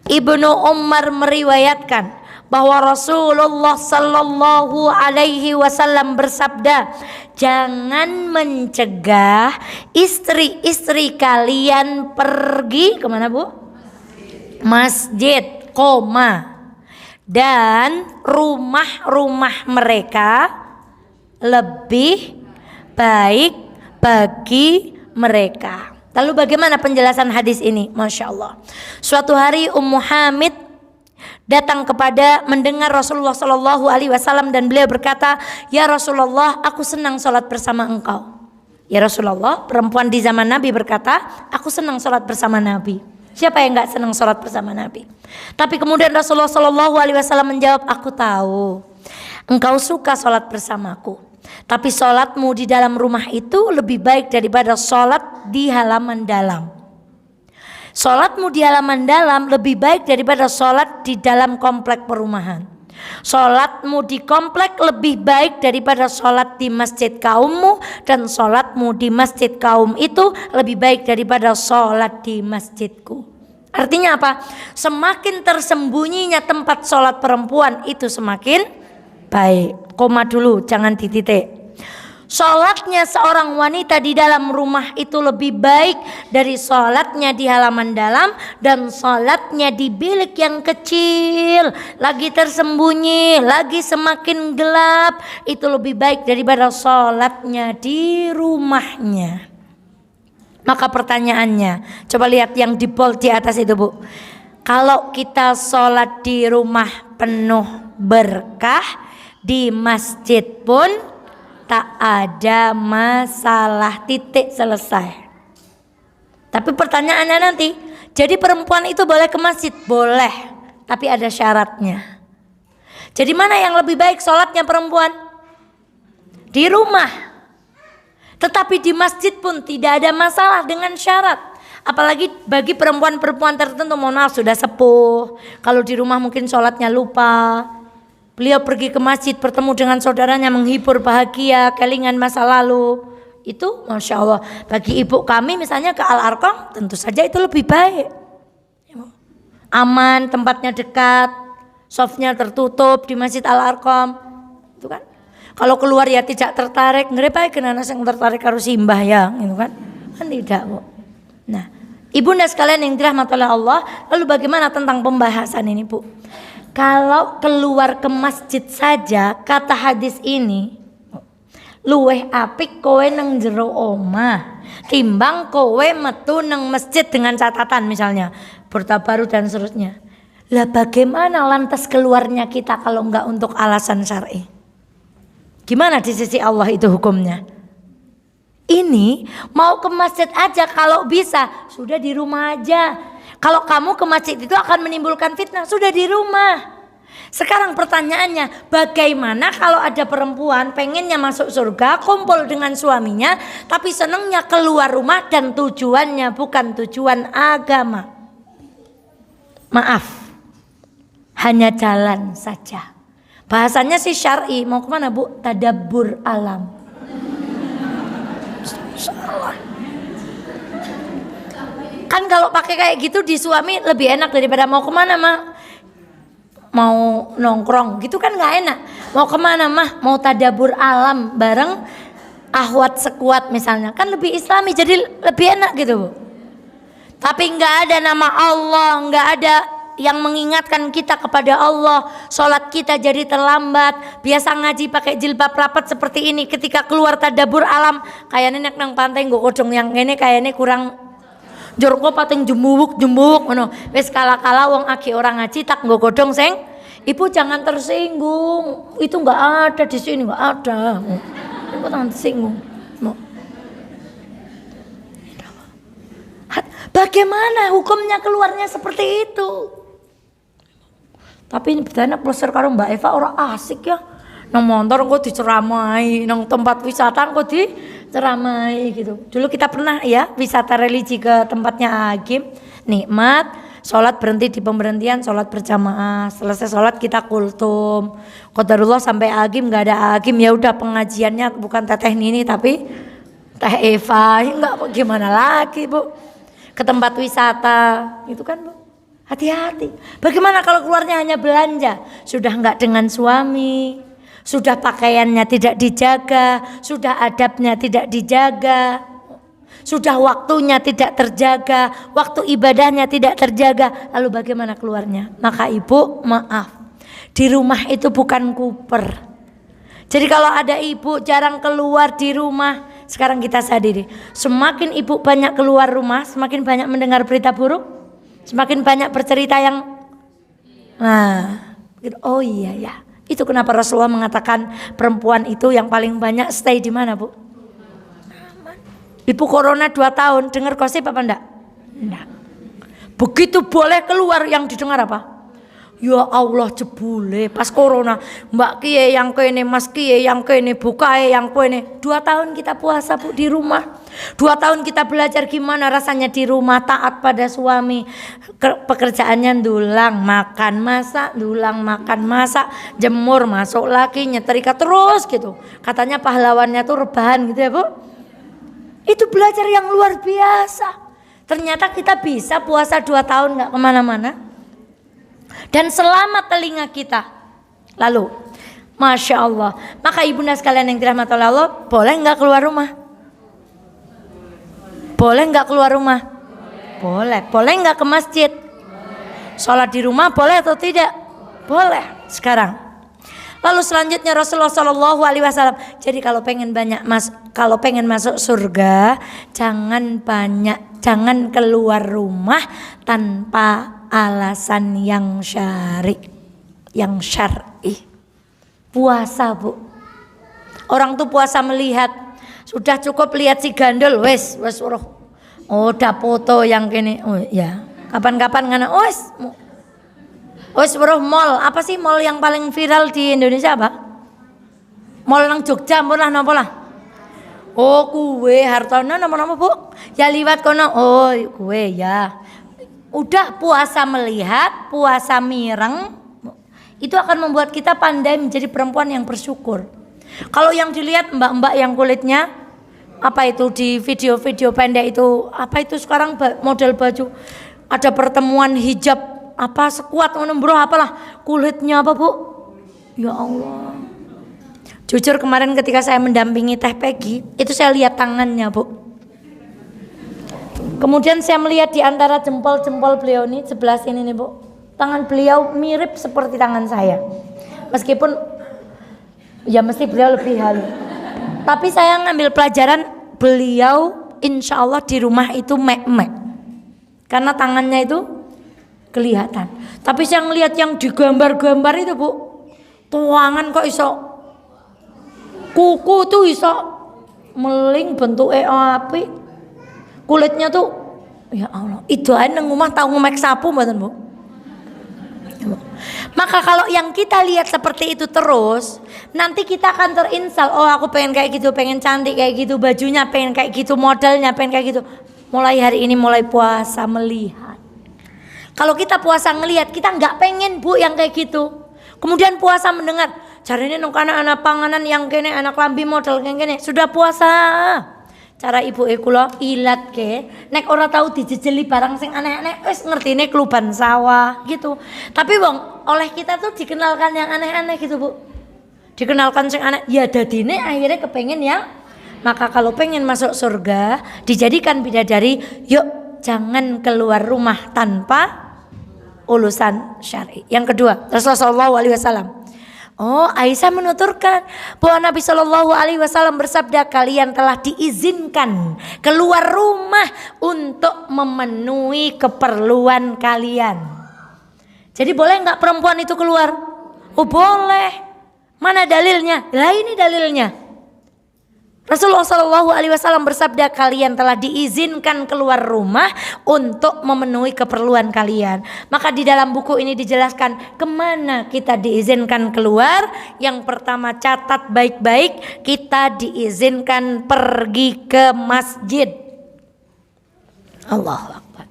Ibnu Umar meriwayatkan bahwa Rasulullah Sallallahu Alaihi Wasallam bersabda, jangan mencegah istri-istri kalian pergi kemana bu? Masjid, dan rumah-rumah mereka lebih baik bagi mereka. Lalu bagaimana penjelasan hadis ini? Masya Allah. Suatu hari Ummu Hamid datang mendengar Rasulullah Shallallahu Alaihi Wasallam dan beliau berkata, ya Rasulullah, aku senang sholat bersama engkau. Ya Rasulullah, perempuan di zaman Nabi berkata, aku senang sholat bersama Nabi. Siapa yang nggak senang sholat bersama Nabi? Tapi kemudian Rasulullah Shallallahu Alaihi Wasallam menjawab, aku tahu engkau suka sholat bersamaku, tapi sholatmu di dalam rumah itu lebih baik daripada sholat di halaman dalam. Sholatmu di halaman dalam lebih baik daripada sholat di dalam komplek perumahan. Sholatmu di komplek lebih baik daripada sholat di masjid kaummu, dan sholatmu di masjid kaum itu lebih baik daripada sholat di masjidku. Artinya apa? Semakin tersembunyinya tempat sholat perempuan itu semakin baik. Koma dulu, jangan dititik. Sholatnya seorang wanita di dalam rumah itu lebih baik dari sholatnya di halaman dalam, dan sholatnya di bilik yang kecil, lagi tersembunyi, lagi semakin gelap, itu lebih baik daripada sholatnya di rumahnya. Maka pertanyaannya, coba lihat yang di bold di atas itu bu. Kalau kita sholat di rumah penuh berkah, di masjid pun tak ada masalah, titik selesai. Tapi pertanyaannya nanti, Jadi perempuan itu boleh ke masjid? Boleh, tapi ada syaratnya. Jadi mana yang lebih baik sholatnya perempuan? Di rumah. Tetapi di masjid pun tidak ada masalah dengan syarat. Apalagi bagi perempuan-perempuan tertentu, mohon maaf sudah sepuh. Kalau di rumah mungkin sholatnya lupa. Beliau pergi ke masjid bertemu dengan saudaranya, menghibur, bahagia, kelingan masa lalu. Itu Masya Allah. Bagi ibu kami misalnya ke Al-Arqam, tentu saja itu lebih baik. Aman, tempatnya dekat, softnya tertutup di Masjid Al-Arqam. Itu kan. Kalau keluar ya tidak tertarik, ngerepai kenana yang tertarik harus simbah ya, gitu kan. Kan tidak, Bu. Nah, ibunda sekalian yang dirahmati oleh Allah, lalu bagaimana tentang pembahasan ini, Bu? Kalau keluar ke masjid saja, kata hadis ini, luweh apik kowe nang jero omah timbang kowe metu nang masjid dengan catatan misalnya bertabaru dan seterusnya. Lah bagaimana lantas keluarnya kita kalau enggak untuk alasan syar'i? Gimana di sisi Allah itu hukumnya? Ini mau ke masjid aja kalau bisa, sudah di rumah aja. Kalau kamu ke masjid itu akan menimbulkan fitnah, sudah di rumah. Sekarang pertanyaannya, bagaimana kalau ada perempuan pengennya masuk surga, kumpul dengan suaminya, tapi senengnya keluar rumah dan tujuannya bukan tujuan agama. Maaf, hanya jalan saja. Bahasanya sih syar'i, mau kemana Bu? Tadabbur alam. Kan kalau pakai kayak gitu di suami lebih enak daripada mau kemana mah? Mau nongkrong gitu kan nggak enak. Mau kemana mah? Mau tadabur alam bareng ahwat sekuat misalnya, kan lebih islami, jadi lebih enak gitu Bu. Tapi nggak ada nama Allah, nggak ada yang mengingatkan kita kepada Allah. Sholat kita jadi terlambat. Biasa ngaji pakai jilbab rapat seperti ini, ketika keluar tadabur alam kayaknya nek nang pantai nggo kodong yang ini kayaknya kurang jorko pating jembuk ngono. Wis kala-kala wong agi orang ngaji tak nggo kodong sing. Ibu jangan tersinggung. Itu enggak ada di sini, enggak ada. Ibu jangan tersinggung. Bagaimana hukumnya keluarnya seperti itu? Tapi ini bedanya pleser karo Mbak Eva orang asik ya. Nang motor kok diceramai, nang tempat wisata kok diceramai gitu. Dulu kita pernah ya wisata religi ke tempatnya Agim, nikmat, sholat berhenti di pemberhentian, sholat berjamaah, selesai sholat kita kultum. Qadarullah sampai Agim nggak ada Agim, ya udah pengajiannya bukan Teteh Nini tapi Teh Eva, enggak gimana lagi Bu? Ke tempat wisata, itu kan Bu. Hati-hati. Bagaimana kalau keluarnya hanya belanja? Sudah enggak dengan suami, sudah pakaiannya tidak dijaga, sudah adabnya tidak dijaga, sudah waktunya tidak terjaga, waktu ibadahnya tidak terjaga. Lalu bagaimana keluarnya? Maka ibu maaf, di rumah itu bukan kuper. Jadi kalau ada ibu jarang keluar di rumah, sekarang kita sadari, semakin ibu banyak keluar rumah, semakin banyak mendengar berita buruk. Semakin banyak bercerita yang oh iya ya. Itu kenapa Rasulullah mengatakan perempuan itu yang paling banyak stay di mana, Bu? Ibu corona 2 tahun, dengar gosip apa enggak? Enggak. Begitu boleh keluar yang didengar apa? Ya Allah jebule pas corona, Mbak Kie yang kene, Mas Kie yang kene, bukae yang kene. 2 tahun kita puasa Bu di rumah. 2 tahun kita belajar gimana rasanya di rumah taat pada suami. Pekerjaannya dulang, makan, masak, dulang, makan, masak, jemur, masuk lagi, nyetrika terus gitu. Katanya pahlawannya tuh rebahan gitu ya Bu. Itu belajar yang luar biasa. Ternyata kita bisa puasa 2 tahun gak kemana-mana. Dan selamat telinga kita. Lalu Masya Allah, maka ibunda sekalian yang dirahmati oleh Allah, boleh gak keluar rumah? Boleh gak keluar rumah? Boleh. Boleh gak ke masjid? Sholat di rumah boleh atau tidak? Boleh. Sekarang lalu selanjutnya Rasulullah SAW, jadi kalau pengen masuk surga, jangan keluar rumah tanpa alasan yang syar'i. Puasa Bu. Orang tuh puasa melihat, sudah cukup lihat si gandul, wes udah foto yang gini, oh ya. Kapan-kapan ngana wes weruh mall. Apa sih mall yang paling viral di Indonesia apa? Mall nang Jogja murah napa lah? Oh, kuwe Hartono nama-nama Bu. Ya liwat kono. Oh, kuwe ya. Udah puasa melihat, puasa mireng, itu akan membuat kita pandai menjadi perempuan yang bersyukur. Kalau yang dilihat mbak-mbak yang kulitnya apa itu di video-video pendek itu, apa itu sekarang model baju ada pertemuan hijab apa sekuat menembro apalah kulitnya apa Bu? Ya Allah. Jujur kemarin ketika saya mendampingi Teh Peggy, itu saya lihat tangannya Bu. Kemudian saya melihat di antara jempol-jempol beliau ini sebelah sini nih Bu, tangan beliau mirip seperti tangan saya. Meskipun ya mesti beliau lebih halus. Tapi saya ngambil pelajaran beliau insya Allah di rumah itu mek-mek. Karena tangannya itu kelihatan. Tapi saya ngelihat yang digambar-gambar itu Bu, tuangan kok iso kuku tuh iso meling bentuknya api, kulitnya tuh ya Allah, itu aja nang omah tau ngemek sapu mboten Bu. Maka kalau yang kita lihat seperti itu terus, nanti kita akan terinstal, oh aku pengen kayak gitu, pengen cantik kayak gitu, bajunya pengen kayak gitu, modelnya pengen kayak gitu. Mulai hari ini mulai puasa melihat. Kalau kita puasa ngelihat, kita nggak pengen Bu yang kayak gitu. Kemudian puasa mendengar, caranya nang anak panganan yang kene anak lambi model kene sudah puasa. Cara ibu kula ilat ke nek ora tahu dijejeli barang sing aneh-aneh wis ngertine kluban sawah gitu. Tapi wong oleh kita tuh dikenalkan yang aneh-aneh gitu Bu. Dikenalkan sing aneh ya dadine akhirnya kepengen yang. Maka kalau pengen masuk surga dijadikan bidadari, yuk jangan keluar rumah tanpa ulusan syar'i. Yang kedua, Rasulullah SAW. Oh, Aisyah menuturkan bahwa Nabi Shallallahu Alaihi Wasallam bersabda, kalian telah diizinkan keluar rumah untuk memenuhi keperluan kalian. Jadi boleh nggak perempuan itu keluar? Oh boleh. Mana dalilnya? Lah ini dalilnya. Rasulullah Shallallahu Alaihi Wasallam bersabda, kalian telah diizinkan keluar rumah untuk memenuhi keperluan kalian. Maka di dalam buku ini dijelaskan kemana kita diizinkan keluar. Yang pertama catat baik-baik, kita diizinkan pergi ke masjid. Allahu Akbar.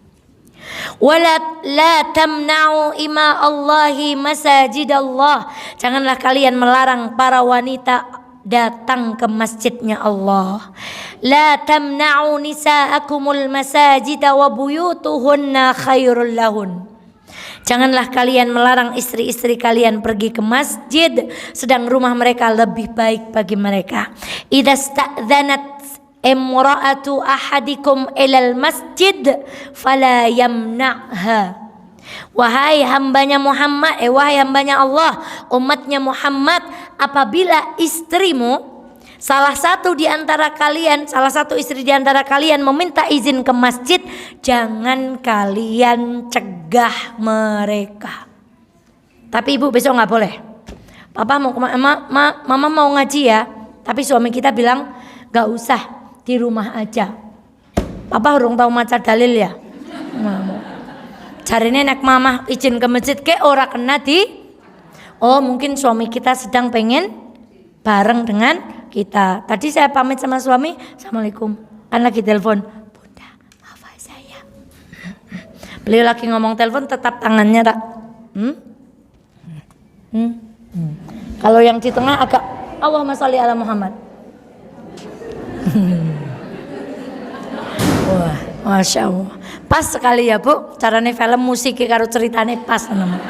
Wala la tamna'u ima Allahi masajid Allah. Janganlah kalian melarang para wanita datang ke masjidnya Allah. La tamna'u nisa'akumul masajida wa buyutuhunna khairul lahun. Janganlah kalian melarang istri-istri kalian pergi ke masjid sedang rumah mereka lebih baik bagi mereka. Idza sta'dzanat imra'atu ahadikum ilal masjid fala yamna'ha. Wahai hambanya Muhammad, wahai hambanya Allah, umatnya Muhammad, apabila istrimu salah satu istri di antara kalian meminta izin ke masjid, jangan kalian cegah mereka. Tapi ibu besok nggak boleh. Papa mau mama mau ngaji ya, tapi suami kita bilang nggak usah, di rumah aja. Papa urung tahu maca dalil ya. Jarine nek mama izin ke masjid ke ora kena di. Oh mungkin suami kita sedang pengen bareng dengan kita. Tadi saya pamit sama suami, Assalamualaikum, kan lagi telepon. Bunda, maaf saya. Beliau lagi ngomong telepon tetap tangannya tak. Kalau yang di tengah agak Allahumma sholli ala Muhammad. Wah, Masya Allah. Pas sekali ya Bu, carane film musik karo ceritane pas namanya.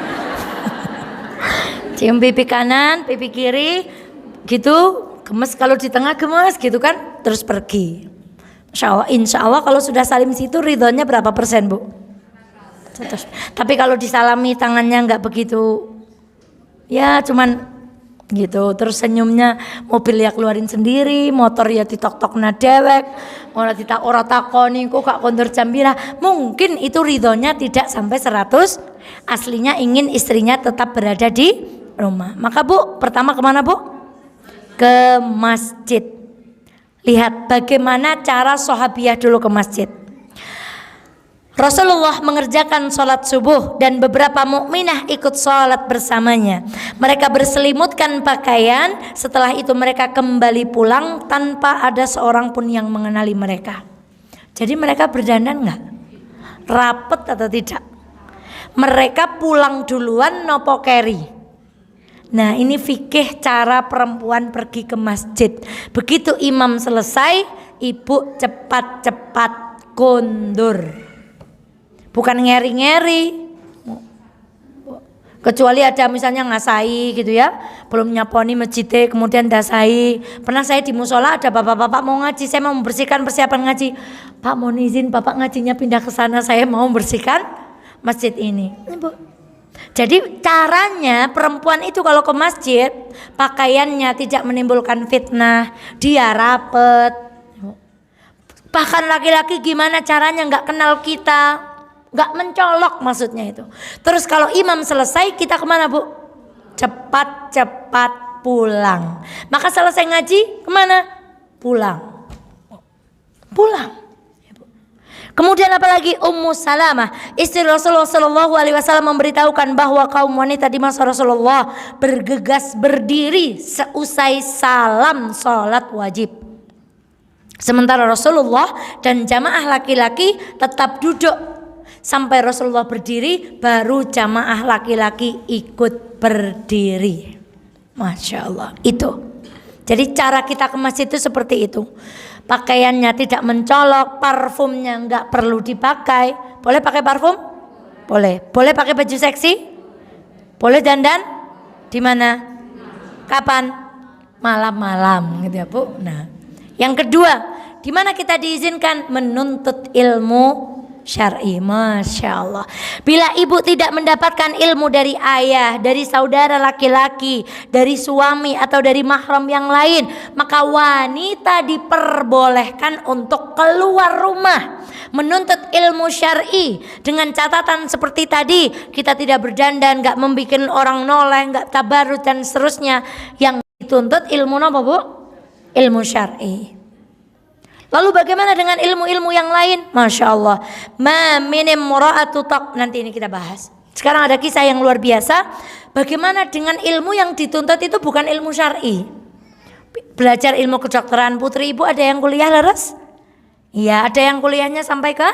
Cium pipi kanan, pipi kiri, gitu, gemes kalau di tengah gemes gitu kan, terus pergi. Insya Allah kalau sudah salim situ ridhonya berapa persen Bu? 100. Tapi kalau disalami tangannya nggak begitu, ya cuman gitu, terus senyumnya mobil ya keluarin sendiri, motor ya ditok-tokna dewek, ora takoni kok gak kondur jambira. Mungkin itu ridhonya tidak sampai 100. Aslinya ingin istrinya tetap berada di rumah. Maka Bu, pertama kemana Bu? Ke masjid. Lihat bagaimana cara sahabiah dulu ke masjid. Rasulullah mengerjakan sholat subuh dan beberapa mukminah ikut sholat bersamanya. Mereka berselimutkan pakaian. Setelah itu mereka kembali pulang tanpa ada seorang pun yang mengenali mereka. Jadi mereka berdandan nggak? Rapet atau tidak? Mereka pulang duluan nopo keri. Nah, ini fikih cara perempuan pergi ke masjid. Begitu imam selesai, ibu cepat-cepat kondur. Bukan ngeri-ngeri, kecuali ada misalnya ngasai gitu ya, belum nyaponi masjid kemudian dasai. Pernah saya di musola ada bapak-bapak mau ngaji, saya mau membersihkan persiapan ngaji. Pak, mohon izin bapak ngajinya pindah ke sana, saya mau membersihkan masjid ini. Jadi caranya perempuan itu kalau ke masjid pakaiannya tidak menimbulkan fitnah, dia rapet. Bahkan laki-laki gimana caranya nggak kenal kita, nggak mencolok maksudnya itu. Terus kalau imam selesai kita kemana bu? Cepat-cepat pulang. Maka selesai ngaji kemana? Pulang. Kemudian apalagi Ummu Salamah, istri Rasulullah Shallallahu Alaihi Wasallam memberitahukan bahwa kaum wanita di masa Rasulullah bergegas berdiri seusai salam sholat wajib. Sementara Rasulullah dan jamaah laki-laki tetap duduk. Sampai Rasulullah berdiri, baru jamaah laki-laki ikut berdiri. Masya Allah. Itu. Jadi cara kita ke masjid itu seperti itu. Pakaiannya tidak mencolok, parfumnya nggak perlu dipakai. Boleh pakai parfum? Boleh. Boleh pakai baju seksi? Boleh dandan? Di mana? Kapan? Malam-malam, gitu ya Bu. Nah, yang kedua, di mana kita diizinkan menuntut ilmu syar'i. Masya Allah. Bila ibu tidak mendapatkan ilmu dari ayah, dari saudara laki-laki, dari suami atau dari mahram yang lain, maka wanita diperbolehkan untuk keluar rumah menuntut ilmu syar'i dengan catatan seperti tadi, kita tidak berdandan, nggak membuat orang noleh, nggak tabarut dan seterusnya. Yang dituntut ilmu apa bu? Ilmu syar'i. Lalu bagaimana dengan ilmu-ilmu yang lain? Masya Allah. Ma minim mura'atu tak. Nanti ini kita bahas. Sekarang ada kisah yang luar biasa. Bagaimana dengan ilmu yang dituntut itu bukan ilmu syar'i? Belajar ilmu kedokteran, putri ibu ada yang kuliah leres? Iya, ada yang kuliahnya sampai ke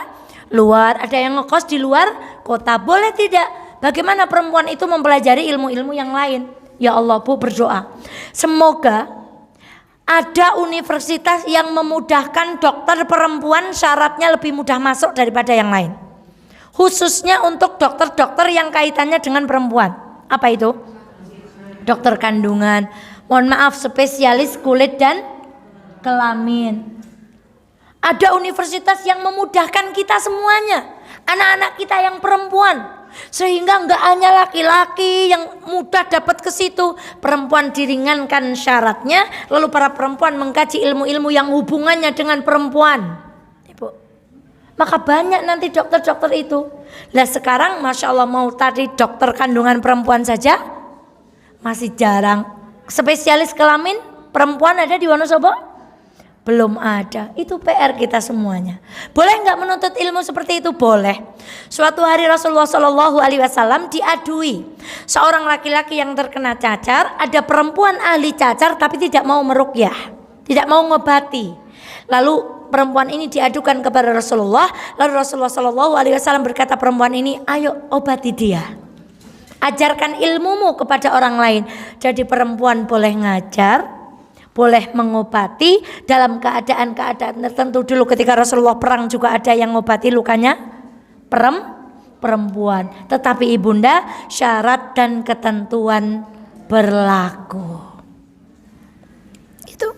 luar, ada yang ngekos di luar kota. Boleh tidak? Bagaimana perempuan itu mempelajari ilmu-ilmu yang lain? Ya Allah Bu, berdoa. Semoga ada universitas yang memudahkan dokter perempuan syaratnya lebih mudah masuk daripada yang lain. Khususnya untuk dokter-dokter yang kaitannya dengan perempuan. Apa itu? Dokter kandungan. Mohon maaf, spesialis kulit dan kelamin. Ada universitas yang memudahkan kita semuanya. Anak-anak kita yang perempuan. Sehingga enggak hanya laki-laki yang mudah dapat ke situ, perempuan diringankan syaratnya, lalu para perempuan mengkaji ilmu-ilmu yang hubungannya dengan perempuan. Ibu. Maka banyak nanti dokter-dokter itu. Lah sekarang Masya Allah mau tadi dokter kandungan perempuan saja masih jarang. Spesialis kelamin perempuan ada di Wonosobo? Belum ada. Itu PR kita semuanya. Boleh nggak menuntut ilmu seperti itu? Boleh. Suatu hari Rasulullah Shallallahu Alaihi Wasallam diadui seorang laki-laki yang terkena cacar. Ada perempuan ahli cacar tapi tidak mau meruqyah, tidak mau ngobati. Lalu perempuan ini diadukan kepada Rasulullah. Lalu Rasulullah Shallallahu Alaihi Wasallam berkata, perempuan ini, ayo obati dia. Ajarkan ilmumu kepada orang lain. Jadi perempuan boleh ngajar, boleh mengobati dalam keadaan-keadaan tertentu. Dulu ketika Rasulullah perang juga ada yang ngobati lukanya perempuan. Tetapi ibunda, syarat dan ketentuan berlaku. Itu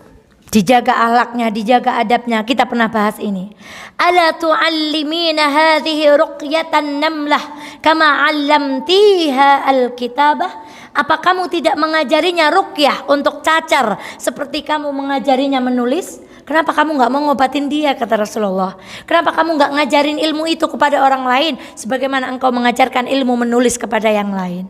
dijaga akhlaknya, dijaga adabnya. Kita pernah bahas ini. Ala tu'allimina hadhihi ruqyatan namlah kama 'allamtiha al-kitabah. Apa kamu tidak mengajarinya ruqyah untuk cacar seperti kamu mengajarinya menulis? Kenapa kamu nggak mau ngobatin dia, kata Rasulullah? Kenapa kamu nggak ngajarin ilmu itu kepada orang lain sebagaimana engkau mengajarkan ilmu menulis kepada yang lain?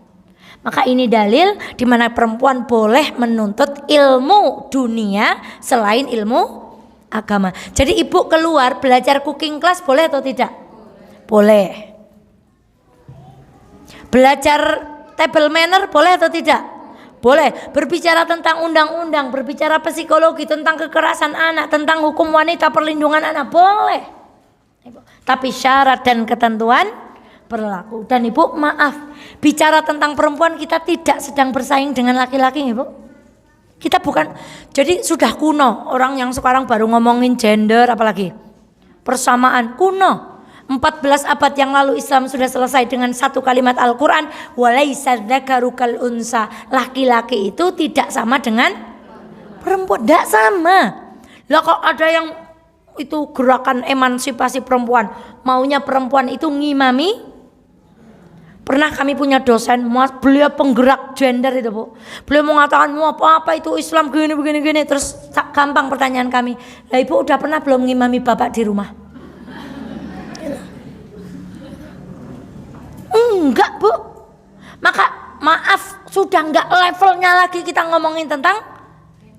Maka ini dalil di mana perempuan boleh menuntut ilmu dunia selain ilmu agama. Jadi ibu keluar belajar cooking class boleh atau tidak? Boleh. Belajar table manner boleh atau tidak? Boleh. Berbicara tentang undang-undang, berbicara psikologi, tentang kekerasan anak, tentang hukum wanita, perlindungan anak, boleh. Tapi syarat dan ketentuan berlaku. Dan Ibu, maaf, bicara tentang perempuan kita tidak sedang bersaing dengan laki-laki, Ibu. Kita bukan, jadi sudah kuno. Orang yang sekarang baru ngomongin gender, apalagi persamaan, kuno. 14 abad yang lalu Islam sudah selesai dengan satu kalimat Al-Quran, walaisa dzakaru kal unsa. Laki-laki itu tidak sama dengan perempuan, tidak sama. Lah kok ada yang itu gerakan emansipasi perempuan, maunya perempuan itu ngimami. Pernah kami punya dosen, beliau penggerak gender itu, Bu. Beliau mengatakan mau apa itu Islam gini. Terus gampang pertanyaan kami, lah Ibu udah pernah belum ngimami bapak di rumah? Enggak, Bu. Maka maaf, sudah enggak levelnya lagi kita ngomongin tentang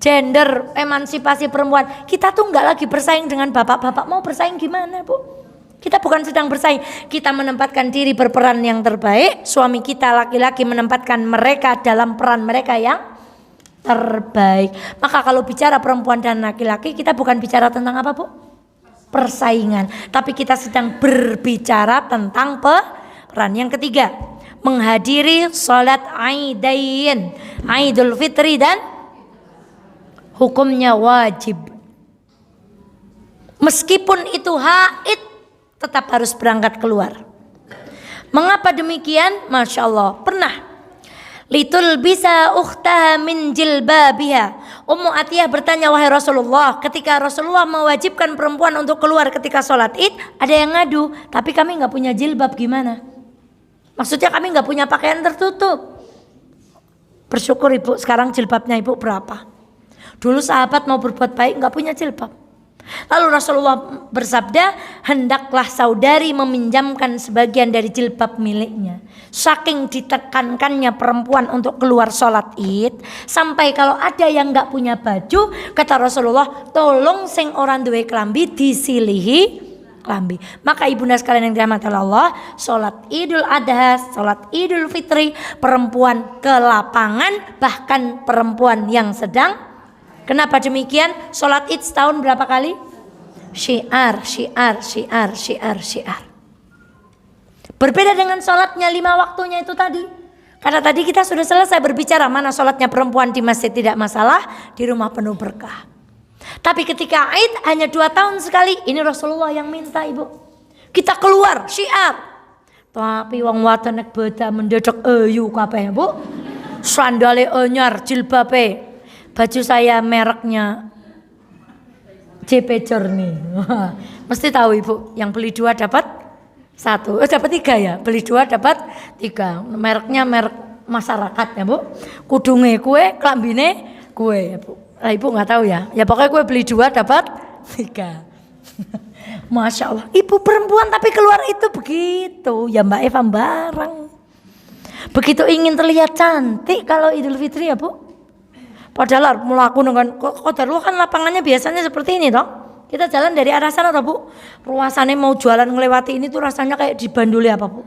gender, emansipasi perempuan. Kita tuh enggak lagi bersaing dengan bapak-bapak. Mau bersaing gimana, Bu? Kita bukan sedang bersaing. Kita menempatkan diri berperan yang terbaik. Suami kita laki-laki menempatkan mereka dalam peran mereka yang terbaik. Maka kalau bicara perempuan dan laki-laki, kita bukan bicara tentang apa, Bu? Persaingan. Tapi kita sedang berbicara tentang peran. Yang ketiga, menghadiri sholat Aidain, Idul Fitri dan hukumnya wajib. Meskipun itu haid, tetap harus berangkat keluar. Mengapa demikian? Masya Allah, pernah litul bisa ukhtaha min jilbabiha. Ummu Atiyah bertanya, wahai Rasulullah, ketika Rasulullah mewajibkan perempuan untuk keluar ketika sholat id, ada yang ngadu, tapi kami nggak punya jilbab, gimana? Maksudnya kami nggak punya pakaian tertutup. Bersyukur Ibu, sekarang jilbabnya Ibu berapa? Dulu sahabat mau berbuat baik nggak punya jilbab. Lalu Rasulullah bersabda, hendaklah saudari meminjamkan sebagian dari jilbab miliknya. Saking ditekankannya perempuan untuk keluar sholat id, sampai kalau ada yang nggak punya baju, kata Rasulullah, tolong sing orang duwe klambi disilihi klambi. Maka ibunda sekalian yang dirahmati Allah, sholat idul adha, sholat idul fitri, perempuan ke lapangan, bahkan perempuan yang sedang. Kenapa demikian? Sholat id setahun berapa kali? Syiar. Berbeda dengan sholatnya 5 waktunya itu tadi. Karena tadi kita sudah selesai berbicara mana sholatnya perempuan di masjid tidak masalah, di rumah penuh berkah. Tapi ketika id hanya 2 tahun sekali, ini Rasulullah yang minta, Ibu. Kita keluar syiar. Tapi wong wadon nek beda mendadak ayu kabeh, Bu. Sandale anyar, jilbabe. Baju saya mereknya JP Journey. Mesti tahu Ibu, yang beli 2 dapat 1. Dapat 3 ya. Beli 2 dapat 3. Mereknya merek masyarakat ya, Bu. Kudunge kue, klambine kue ya, Bu. Nah, Ibu nggak tahu ya. Ya pokoknya kue beli 2 dapat 3. Masya Allah. Ibu perempuan tapi keluar itu begitu. Ya Mbak Eva barang. Begitu ingin terlihat cantik kalau Idul Fitri ya, Bu. Padahal melaku dengan kodarullah kan lapangannya biasanya seperti ini toh. Kita jalan dari arah sana toh, Bu. Ruasannya mau jualan ngelewati ini tuh rasanya kayak dibanduli apa, Bu.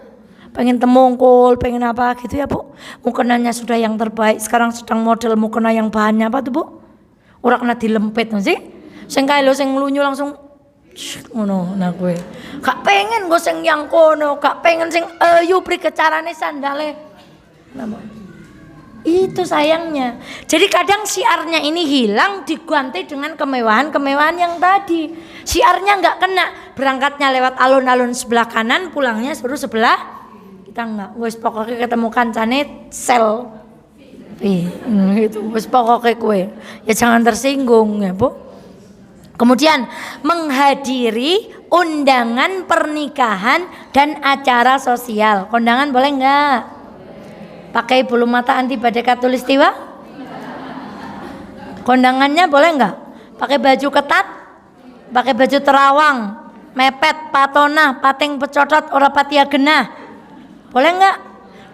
Pengen temungkul, pengen apa gitu ya, Bu. Mukenanya sudah yang terbaik. Sekarang sedang model mukena yang bahannya apa tuh, Bu? Ora kena dilempit sih. Sing kae lho sing nglunyu langsung ngono nah kowe. Gak pengen go sing yang kono, gak pengen sing ayu pri kecarane sandale. Itu sayangnya. Jadi kadang syiarnya ini hilang diganti dengan kemewahan-kemewahan yang tadi. Syiarnya nggak kena. Berangkatnya lewat alun-alun sebelah kanan, pulangnya suruh sebelah kita nggak. Wes pokoknya ketemu kancane sel. Itu wes pokoknya kue. Ya jangan tersinggung ya, Bu. Kemudian menghadiri undangan pernikahan dan acara sosial. Kondangan boleh nggak? Pakai bulu mata anti badai katulistiwa? Kondangannya boleh nggak? Pakai baju ketat? Pakai baju terawang? Mepet, patona, pating pecotot, ora patia genah? Boleh nggak?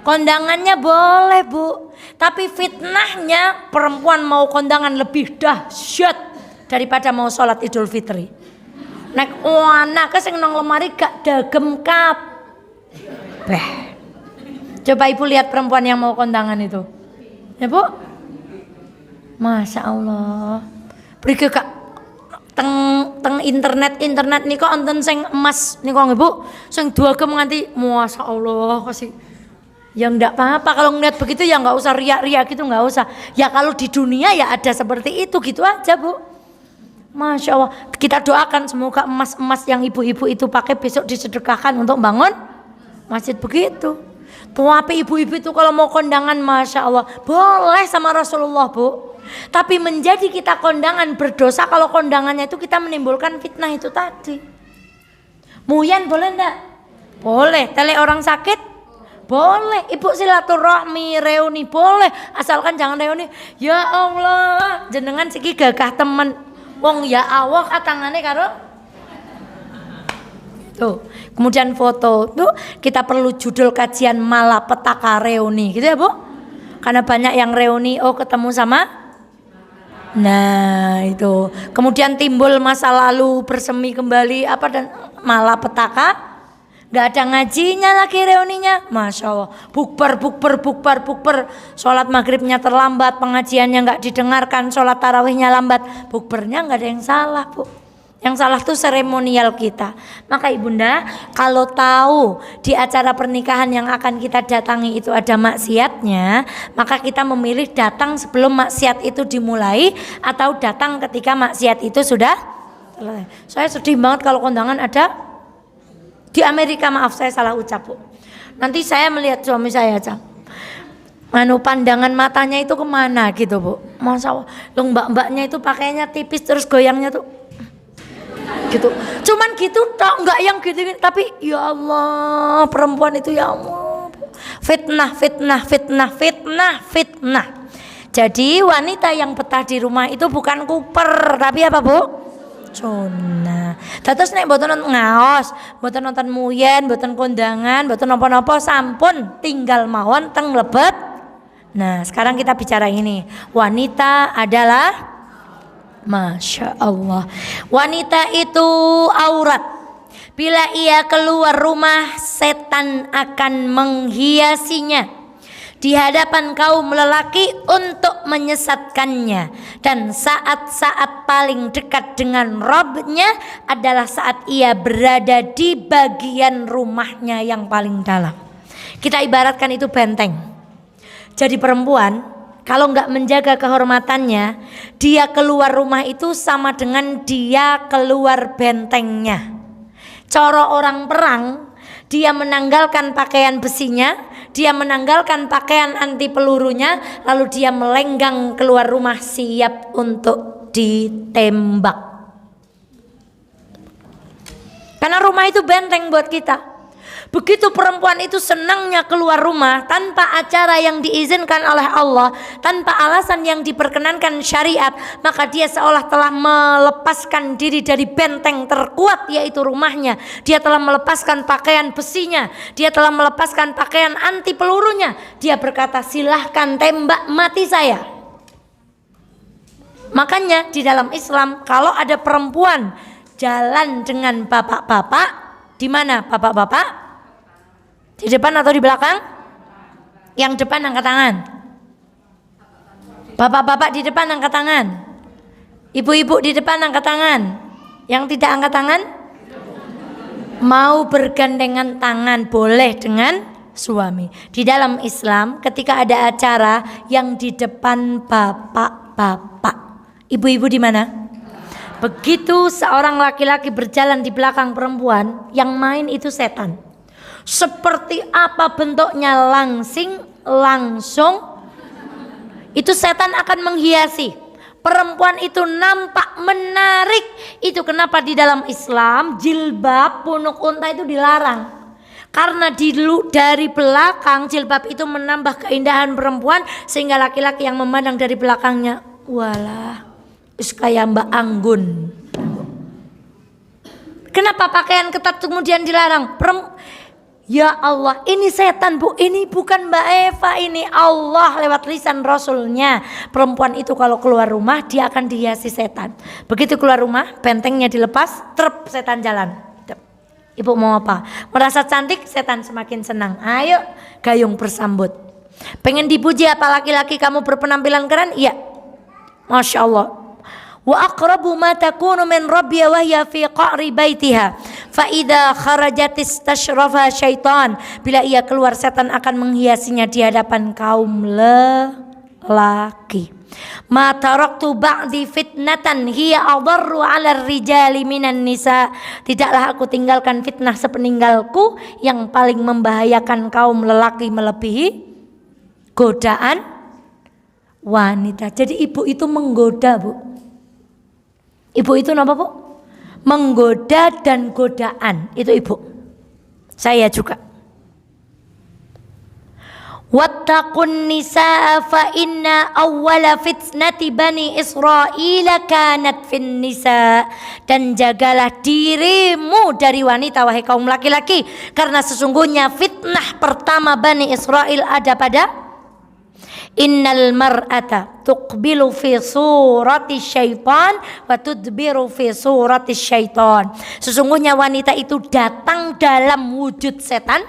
Kondangannya boleh, Bu. Tapi fitnahnya perempuan mau kondangan lebih dahsyat daripada mau sholat Idul Fitri. Nek anake sing nang lemari gak dagem kabeh. Coba ibu lihat perempuan yang mau kondangan itu. Ya bu? Masya Allah. Beri kak teng internet nih kok enten sing emas nih kok ibu. Sing dagem nganti Masya Allah kasih. Ya enggak apa-apa kalau ngeliat begitu ya nggak usah riak-riak gitu, nggak usah. Ya kalau di dunia ya ada seperti itu gitu aja bu. Masya Allah, kita doakan semoga emas-emas yang ibu-ibu itu pakai besok disedekahkan untuk bangun masjid begitu. Tapi ibu-ibu itu kalau mau kondangan Masya Allah boleh sama Rasulullah bu. Tapi menjadi kita kondangan berdosa kalau kondangannya itu kita menimbulkan fitnah itu tadi. Muyan boleh enggak? Boleh. Tele orang sakit? Boleh. Ibu silaturahmi reuni boleh. Asalkan jangan reuni. Ya Allah, jenengan siki gagah temen. Wong ya Allah katangane karo tuh. Kemudian foto tuh kita perlu judul kajian malapetaka reuni gitu ya bu. Karena banyak yang reuni ketemu sama. Nah itu. Kemudian timbul masa lalu bersemi kembali apa dan malapetaka. Gak ada ngajinya lagi reuninya. Masya Allah. Bukber. Sholat maghribnya terlambat, pengajiannya gak didengarkan, sholat tarawihnya lambat. Bukbernya gak ada yang salah bu. Yang salah tuh seremonial kita. Maka ibunda kalau tahu di acara pernikahan yang akan kita datangi itu ada maksiatnya, maka kita memilih datang sebelum maksiat itu dimulai atau datang ketika maksiat itu sudah selesai. Saya sedih banget kalau kondangan ada di Amerika, maaf saya salah ucap bu. Nanti saya melihat suami saya aja. Pandangan matanya itu kemana gitu bu. Masya Allah. Mbak-mbaknya itu pakainya tipis terus goyangnya tuh gitu. Cuman gitu tak nggak yang gitu. Tapi ya Allah perempuan itu ya Allah. Fitnah. Jadi wanita yang betah di rumah itu bukan kuper tapi apa bu? Sunnah. Terus nek mboten ngaos, mboten nonton muyen, mboten kondangan, mboten napa-napa sampun tinggal mawon teng lebet. Nah, sekarang kita bicara ini. Wanita adalah Masya Allah. Wanita itu aurat. Bila ia keluar rumah, setan akan menghiasinya di hadapan kaum lelaki untuk menyesatkannya. Dan saat-saat paling dekat dengan Rabb-nya adalah saat ia berada di bagian rumahnya yang paling dalam. Kita ibaratkan itu benteng. Jadi perempuan kalau nggak menjaga kehormatannya, dia keluar rumah itu sama dengan dia keluar bentengnya. Coro orang perang, dia menanggalkan pakaian besinya, dia menanggalkan pakaian anti pelurunya, lalu dia melenggang keluar rumah siap untuk ditembak. Karena rumah itu benteng buat kita. Begitu perempuan itu senangnya keluar rumah tanpa acara yang diizinkan oleh Allah, tanpa alasan yang diperkenankan syariat, maka dia seolah telah melepaskan diri dari benteng terkuat yaitu rumahnya. Dia telah melepaskan pakaian besinya, dia telah melepaskan pakaian anti pelurunya. Dia berkata, silahkan tembak mati saya. Makanya di dalam Islam kalau ada perempuan jalan dengan bapak-bapak, di mana bapak-bapak? Di depan atau di belakang? Yang depan angkat tangan. Bapak-bapak di depan angkat tangan. Ibu-ibu di depan angkat tangan. Yang tidak angkat tangan? Mau bergandengan tangan boleh dengan suami. Di dalam Islam ketika ada acara yang di depan bapak-bapak, ibu-ibu di mana? Begitu seorang laki-laki berjalan di belakang perempuan, yang main itu setan. Seperti apa bentuknya langsung itu setan akan menghiasi. Perempuan itu nampak menarik. Itu kenapa di dalam Islam jilbab punuk unta itu dilarang. Karena dari belakang jilbab itu menambah keindahan perempuan, sehingga laki-laki yang memandang dari belakangnya, walah, kayak Mbak Anggun. Kenapa pakaian ketat kemudian dilarang? Ya Allah, ini setan Bu, ini bukan Mbak Eva, ini Allah lewat lisan Rasulnya. Perempuan itu kalau keluar rumah dia akan dihiasi setan. Begitu keluar rumah, bentengnya dilepas, trep setan jalan. Ibu mau apa? Merasa cantik, setan semakin senang. Ayo gayung bersambut. Pengen dipuji apa laki-laki kamu berpenampilan keren? Iya. Masya Allah. Wa aqrabu ma takunu min rabbiya wa hiya fi qa'ri baitiha fa idza kharajat istashrafa syaitan. Bila ia keluar setan akan menghiasinya di hadapan kaum lelaki. Ma taraktu ba'di fitnatan hiya adarru 'ala rijali minan nisa. Tidaklah aku tinggalkan fitnah sepeninggalku yang paling membahayakan kaum lelaki melebihi godaan wanita. Jadi ibu itu menggoda Bu. Ibu itu apa Bu? Menggoda dan godaan. Itu ibu. Saya juga. Wattaqun nisaa fa inna awwala fitnati bani Israila kanat fin nisa. Dan jagalah dirimu dari wanita wahai kaum laki-laki, karena sesungguhnya fitnah pertama Bani Israel ada pada innal mar'ata tuqbilu fi surati syaitan wa tudbiru fi surati syaitan. Sesungguhnya wanita itu datang dalam wujud setan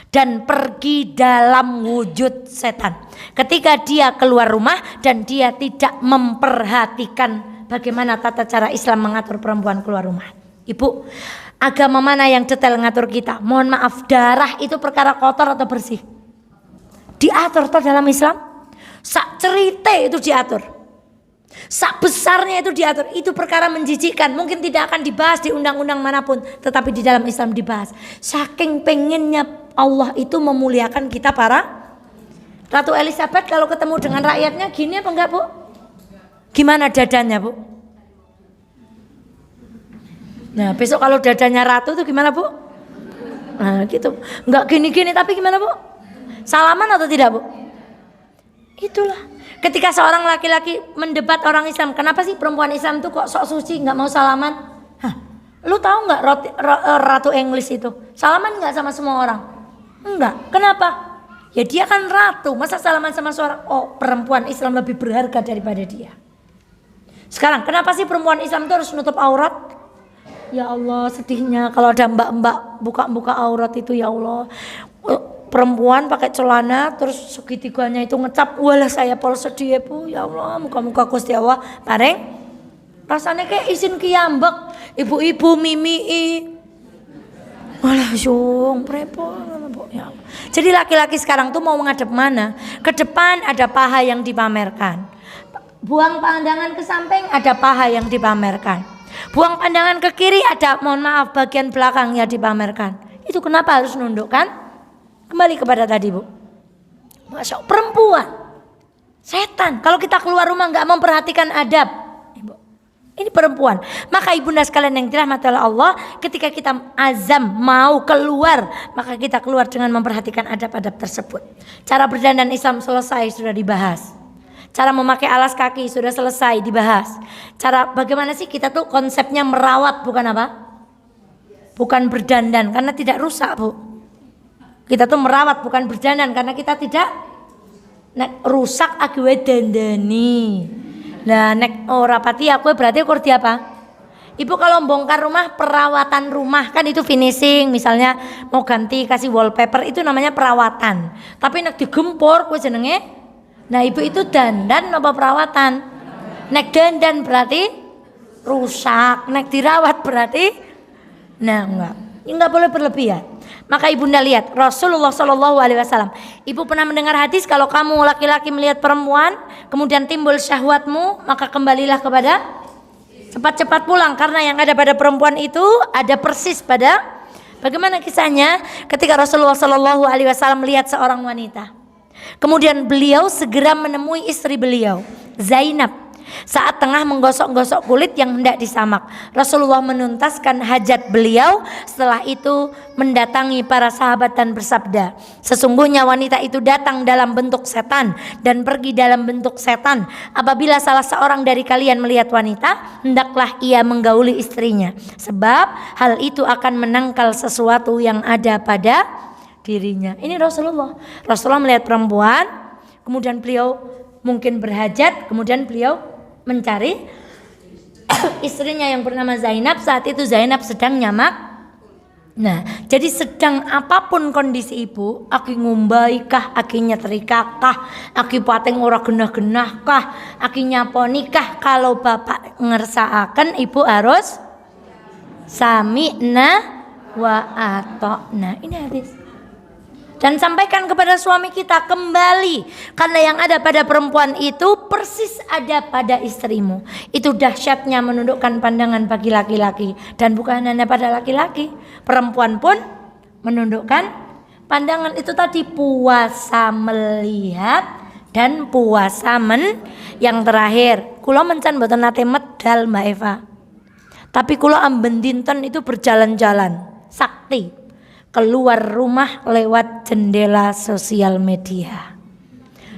dan pergi dalam wujud setan. Ketika dia keluar rumah dan dia tidak memperhatikan bagaimana tata cara Islam mengatur perempuan keluar rumah. Ibu, agama mana yang detail ngatur kita? Mohon maaf, darah itu perkara kotor atau bersih? Diatur toh dalam Islam. Sak cerita itu diatur, sak besarnya itu diatur. Itu perkara menjijikkan, mungkin tidak akan dibahas di undang-undang manapun, tetapi di dalam Islam dibahas. Saking pengennya Allah itu memuliakan kita para Ratu Elizabeth kalau ketemu dengan rakyatnya gini apa enggak Bu? Gimana dadanya Bu? Nah besok kalau dadanya Ratu itu gimana Bu? Nah gitu, enggak gini-gini tapi gimana Bu? Salaman atau tidak Bu? Itulah ketika seorang laki-laki mendebat orang Islam, kenapa sih perempuan Islam tuh kok sok suci nggak mau salaman? Hah, lu tahu nggak Ratu Inggris itu salaman nggak sama semua orang? Enggak. Kenapa? Ya dia kan ratu, masa salaman sama seorang? Oh, perempuan Islam lebih berharga daripada dia. Sekarang kenapa sih perempuan Islam itu harus nutup aurat? Ya Allah sedihnya kalau ada mbak-mbak buka-buka aurat itu, ya Allah. Perempuan pakai celana terus segitiganya itu ngecap, walah saya pol sedih ya Bu, ya Allah muka-muka Gusti Allah pareng rasanya kayak izin kiambek, ibu-ibu mimii walah syung prepon ya Allah. Jadi laki-laki sekarang tuh mau menghadap mana? Ke depan ada paha yang dipamerkan, buang pandangan ke samping ada paha yang dipamerkan, buang pandangan ke kiri ada mohon maaf bagian belakangnya dipamerkan. Itu kenapa harus nundukkan? Kembali kepada tadi Bu, Masya Allah, perempuan setan kalau kita keluar rumah nggak memperhatikan adab. Ibu, ini perempuan. Maka ibunda sekalian yang dirahmati oleh Allah, ketika kita azam mau keluar, maka kita keluar dengan memperhatikan adab-adab tersebut. Cara berdandan Islam selesai sudah dibahas. Cara memakai alas kaki sudah selesai dibahas. Cara bagaimana sih kita tuh konsepnya merawat, bukan apa? Bukan berdandan karena tidak rusak Bu. Kita tuh merawat bukan berdandan karena kita tidak nek rusak aku dandani. Nah nek ora pati aku berarti ukur di apa? Ibu kalau bongkar rumah, perawatan rumah kan itu finishing, misalnya mau ganti kasih wallpaper itu namanya perawatan. Tapi nek digempur kowe jenenge. Nah ibu itu dandan apa perawatan? Nek dandan berarti rusak, nek dirawat berarti enggak boleh berlebihan. Maka ibunda lihat Rasulullah Shallallahu Alaihi Wasallam. Ibu pernah mendengar hadis kalau kamu laki-laki melihat perempuan kemudian timbul syahwatmu, maka kembalilah kepada cepat-cepat pulang karena yang ada pada perempuan itu ada persis pada bagaimana kisahnya ketika Rasulullah Shallallahu Alaihi Wasallam melihat seorang wanita. Kemudian beliau segera menemui istri beliau Zainab. saat tengah menggosok-gosok kulit yang hendak disamak. Rasulullah menuntaskan hajat beliau. Setelah itu mendatangi para sahabat dan bersabda, sesungguhnya wanita itu datang dalam bentuk setan dan pergi dalam bentuk setan. Apabila salah seorang dari kalian melihat wanita, hendaklah ia menggauli istrinya, sebab hal itu akan menangkal sesuatu yang ada pada dirinya. Ini Rasulullah melihat perempuan, kemudian beliau mungkin berhajat, kemudian beliau mencari istrinya yang bernama Zainab. Saat itu Zainab sedang nyamak. Nah, jadi sedang apapun kondisi ibu, aki ngumbai kah, aki nyetrika kah, aki pating ora genah-genah kah, aki nyaponi kah, kalau bapak ngersaaken ibu harus sami'na wa ata'na. Ini hadis. Dan sampaikan kepada suami kita kembali, karena yang ada pada perempuan itu persis ada pada istrimu. Itu dahsyatnya menundukkan pandangan bagi laki-laki. Dan bukan hanya pada laki-laki, perempuan pun menundukkan pandangan. Itu tadi puasa melihat dan puasa yang terakhir. Kula mencan mboten nate medal Mbak Eva, tapi kula amben dinten itu berjalan-jalan sakti keluar rumah lewat jendela sosial media.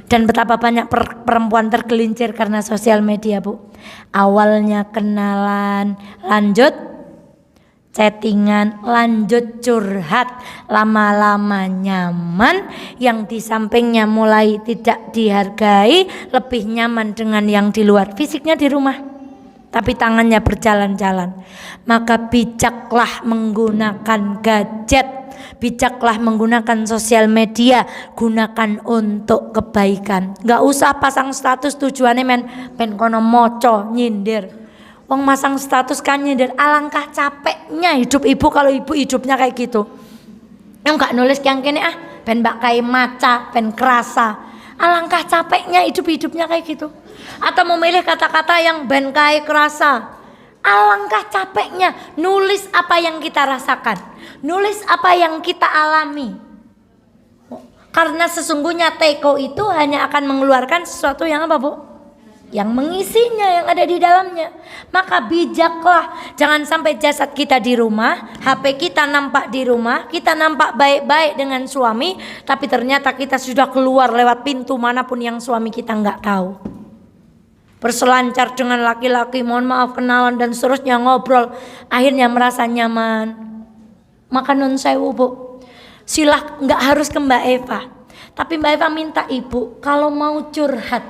Dan betapa banyak perempuan tergelincir karena sosial media, Bu. Awalnya kenalan, lanjut chattingan, lanjut curhat, lama-lama nyaman, yang di sampingnya mulai tidak dihargai, lebih nyaman dengan yang di luar. Fisiknya di rumah, tapi tangannya berjalan-jalan. Maka bijaklah menggunakan gadget, bijaklah menggunakan sosial media, gunakan untuk kebaikan. Gak usah pasang status tujuannya men kono moco nyindir. Wong masang status kan nyindir. Alangkah capeknya hidup ibu kalau ibu hidupnya kayak gitu. Yang gak nulis yang kene ben bak kayak maca, ben kerasa. Alangkah capeknya hidupnya kayak gitu. Atau memilih kata-kata yang ben kayak kerasa. Alangkah capeknya nulis apa yang kita rasakan, nulis apa yang kita alami. Karena sesungguhnya teko itu hanya akan mengeluarkan sesuatu yang apa, Bu? Yang mengisinya, yang ada di dalamnya. Maka bijaklah, jangan sampai jasad kita di rumah, HP kita nampak di rumah, kita nampak baik-baik dengan suami, tapi ternyata kita sudah keluar lewat pintu manapun yang suami kita nggak tahu. Berselancar dengan laki-laki, mohon maaf, kenalan dan seterusnya, ngobrol, akhirnya merasa nyaman. Maka nun sewu, Bu, silah, nggak harus ke Mbak Eva, tapi Mbak Eva minta ibu kalau mau curhat,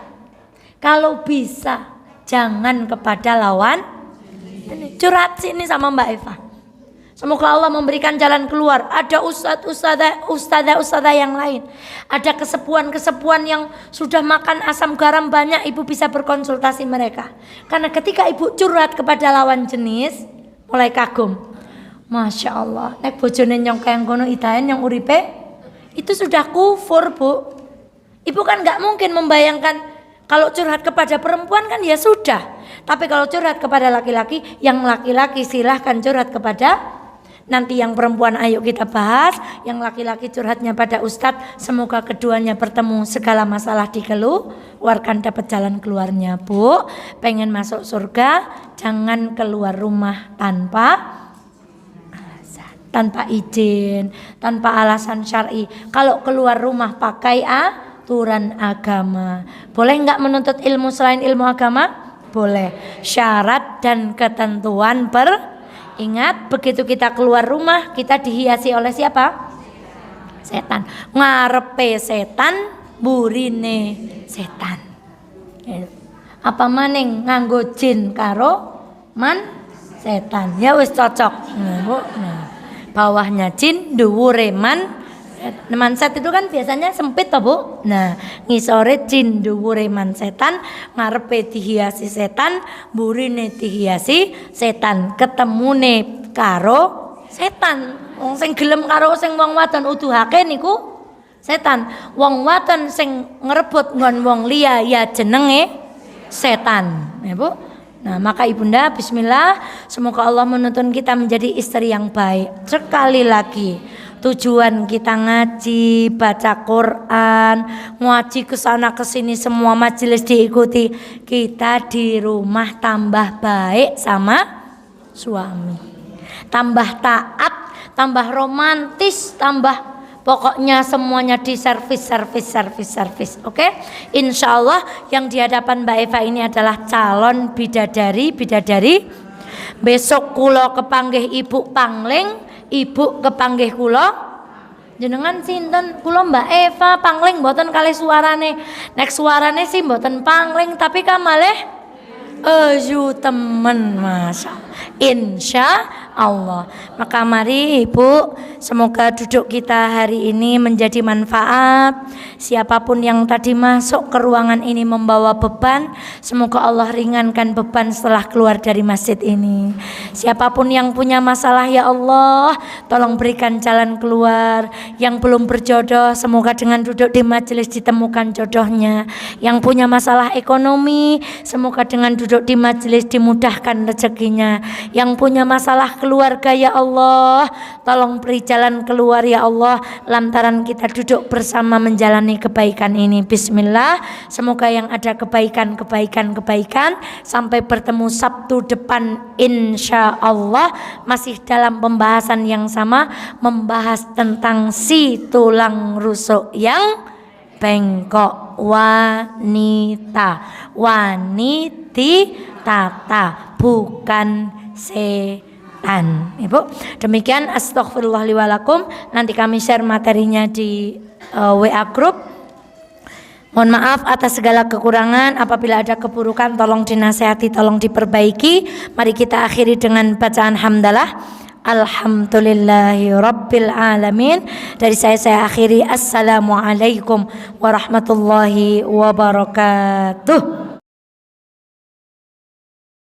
kalau bisa jangan kepada lawan, curhat sini sama Mbak Eva. Semoga Allah memberikan jalan keluar. Ada ustadzah yang lain, ada kesepuan yang sudah makan asam garam banyak, ibu bisa berkonsultasi mereka. Karena ketika ibu curhat kepada lawan jenis, mulai kagum. Masya Allah, nek bojone nyong kayang kono itahen yang uripe itu sudah kufur, Bu. Ibu kan gak mungkin membayangkan kalau curhat kepada perempuan kan ya sudah. Tapi kalau curhat kepada laki-laki, yang laki-laki silahkan curhat kepada, nanti yang perempuan ayo kita bahas, yang laki-laki curhatnya pada ustadz. Semoga keduanya bertemu, segala masalah dikeluarkan, dapat jalan keluarnya, Bu. Pengen masuk surga, jangan keluar rumah tanpa izin, tanpa alasan syar'i. Kalau keluar rumah pakai aturan agama. Boleh nggak menuntut ilmu selain ilmu agama? Boleh. Syarat dan ketentuan ingat, begitu kita keluar rumah, kita dihiasi oleh siapa? Setan. Ngarepe setan, burine setan. Apa maning nganggo jin karo setan. Ya wis cocok. Nah, bawahnya jin, dhuwure manset itu kan biasanya sempit toh, Bu. Nah, ngisore jin, dhuwure setan, ngarepe dihiasi setan, burine dihiasi setan, ketemune karo setan. Wong sing gelem karo sing wong wadon utuhake niku setan. Wong wadon sing ngrebut nggon wong liya ya jenenge setan. Ya, Bu. Nah, maka ibunda, bismillah, semoga Allah menuntun kita menjadi istri yang baik. Sekali lagi, Tujuan kita ngaji, baca Quran, ngaji ke sana ke sini, semua majelis diikuti. Kita di rumah tambah baik sama suami, tambah taat, tambah romantis, tambah pokoknya semuanya di servis. Oke? Insya Allah yang di hadapan Mbak Eva ini adalah calon bidadari. Besok kulo kepanggih Ibu Pangling, Ibu kepanggih kulo jenengan sinten? Kulo Mbak Eva Pangling mboten kalih suarane. Nek suarane sih mboten Pangling tapi kamalih temen, masya Allah. Insya Allah. Maka mari Ibu, semoga duduk kita hari ini menjadi manfaat. Siapapun yang tadi masuk ke ruangan ini membawa beban, semoga Allah ringankan beban setelah keluar dari masjid ini. Siapapun yang punya masalah, ya Allah tolong berikan jalan keluar. Yang belum berjodoh, semoga dengan duduk di majelis ditemukan jodohnya. Yang punya masalah ekonomi, semoga dengan duduk di majelis dimudahkan rezekinya. Yang punya masalah keluarga, ya Allah tolong beri jalan keluar, ya Allah, lantaran kita duduk bersama menjalani kebaikan ini. Bismillah, semoga yang ada kebaikan sampai bertemu Sabtu depan insya Allah masih dalam pembahasan yang sama, membahas tentang si tulang rusuk yang bengkok, tata, bukan setan. Ibu, demikian astaghfirullah li walakum. Nanti kami share materinya di WA group. Mohon maaf atas segala kekurangan. Apabila ada keburukan tolong dinasehati, tolong diperbaiki. Mari kita akhiri dengan bacaan hamdalah. Alhamdulillahi Rabbil Alamin. Dari saya akhiri. Assalamualaikum warahmatullahi wabarakatuh.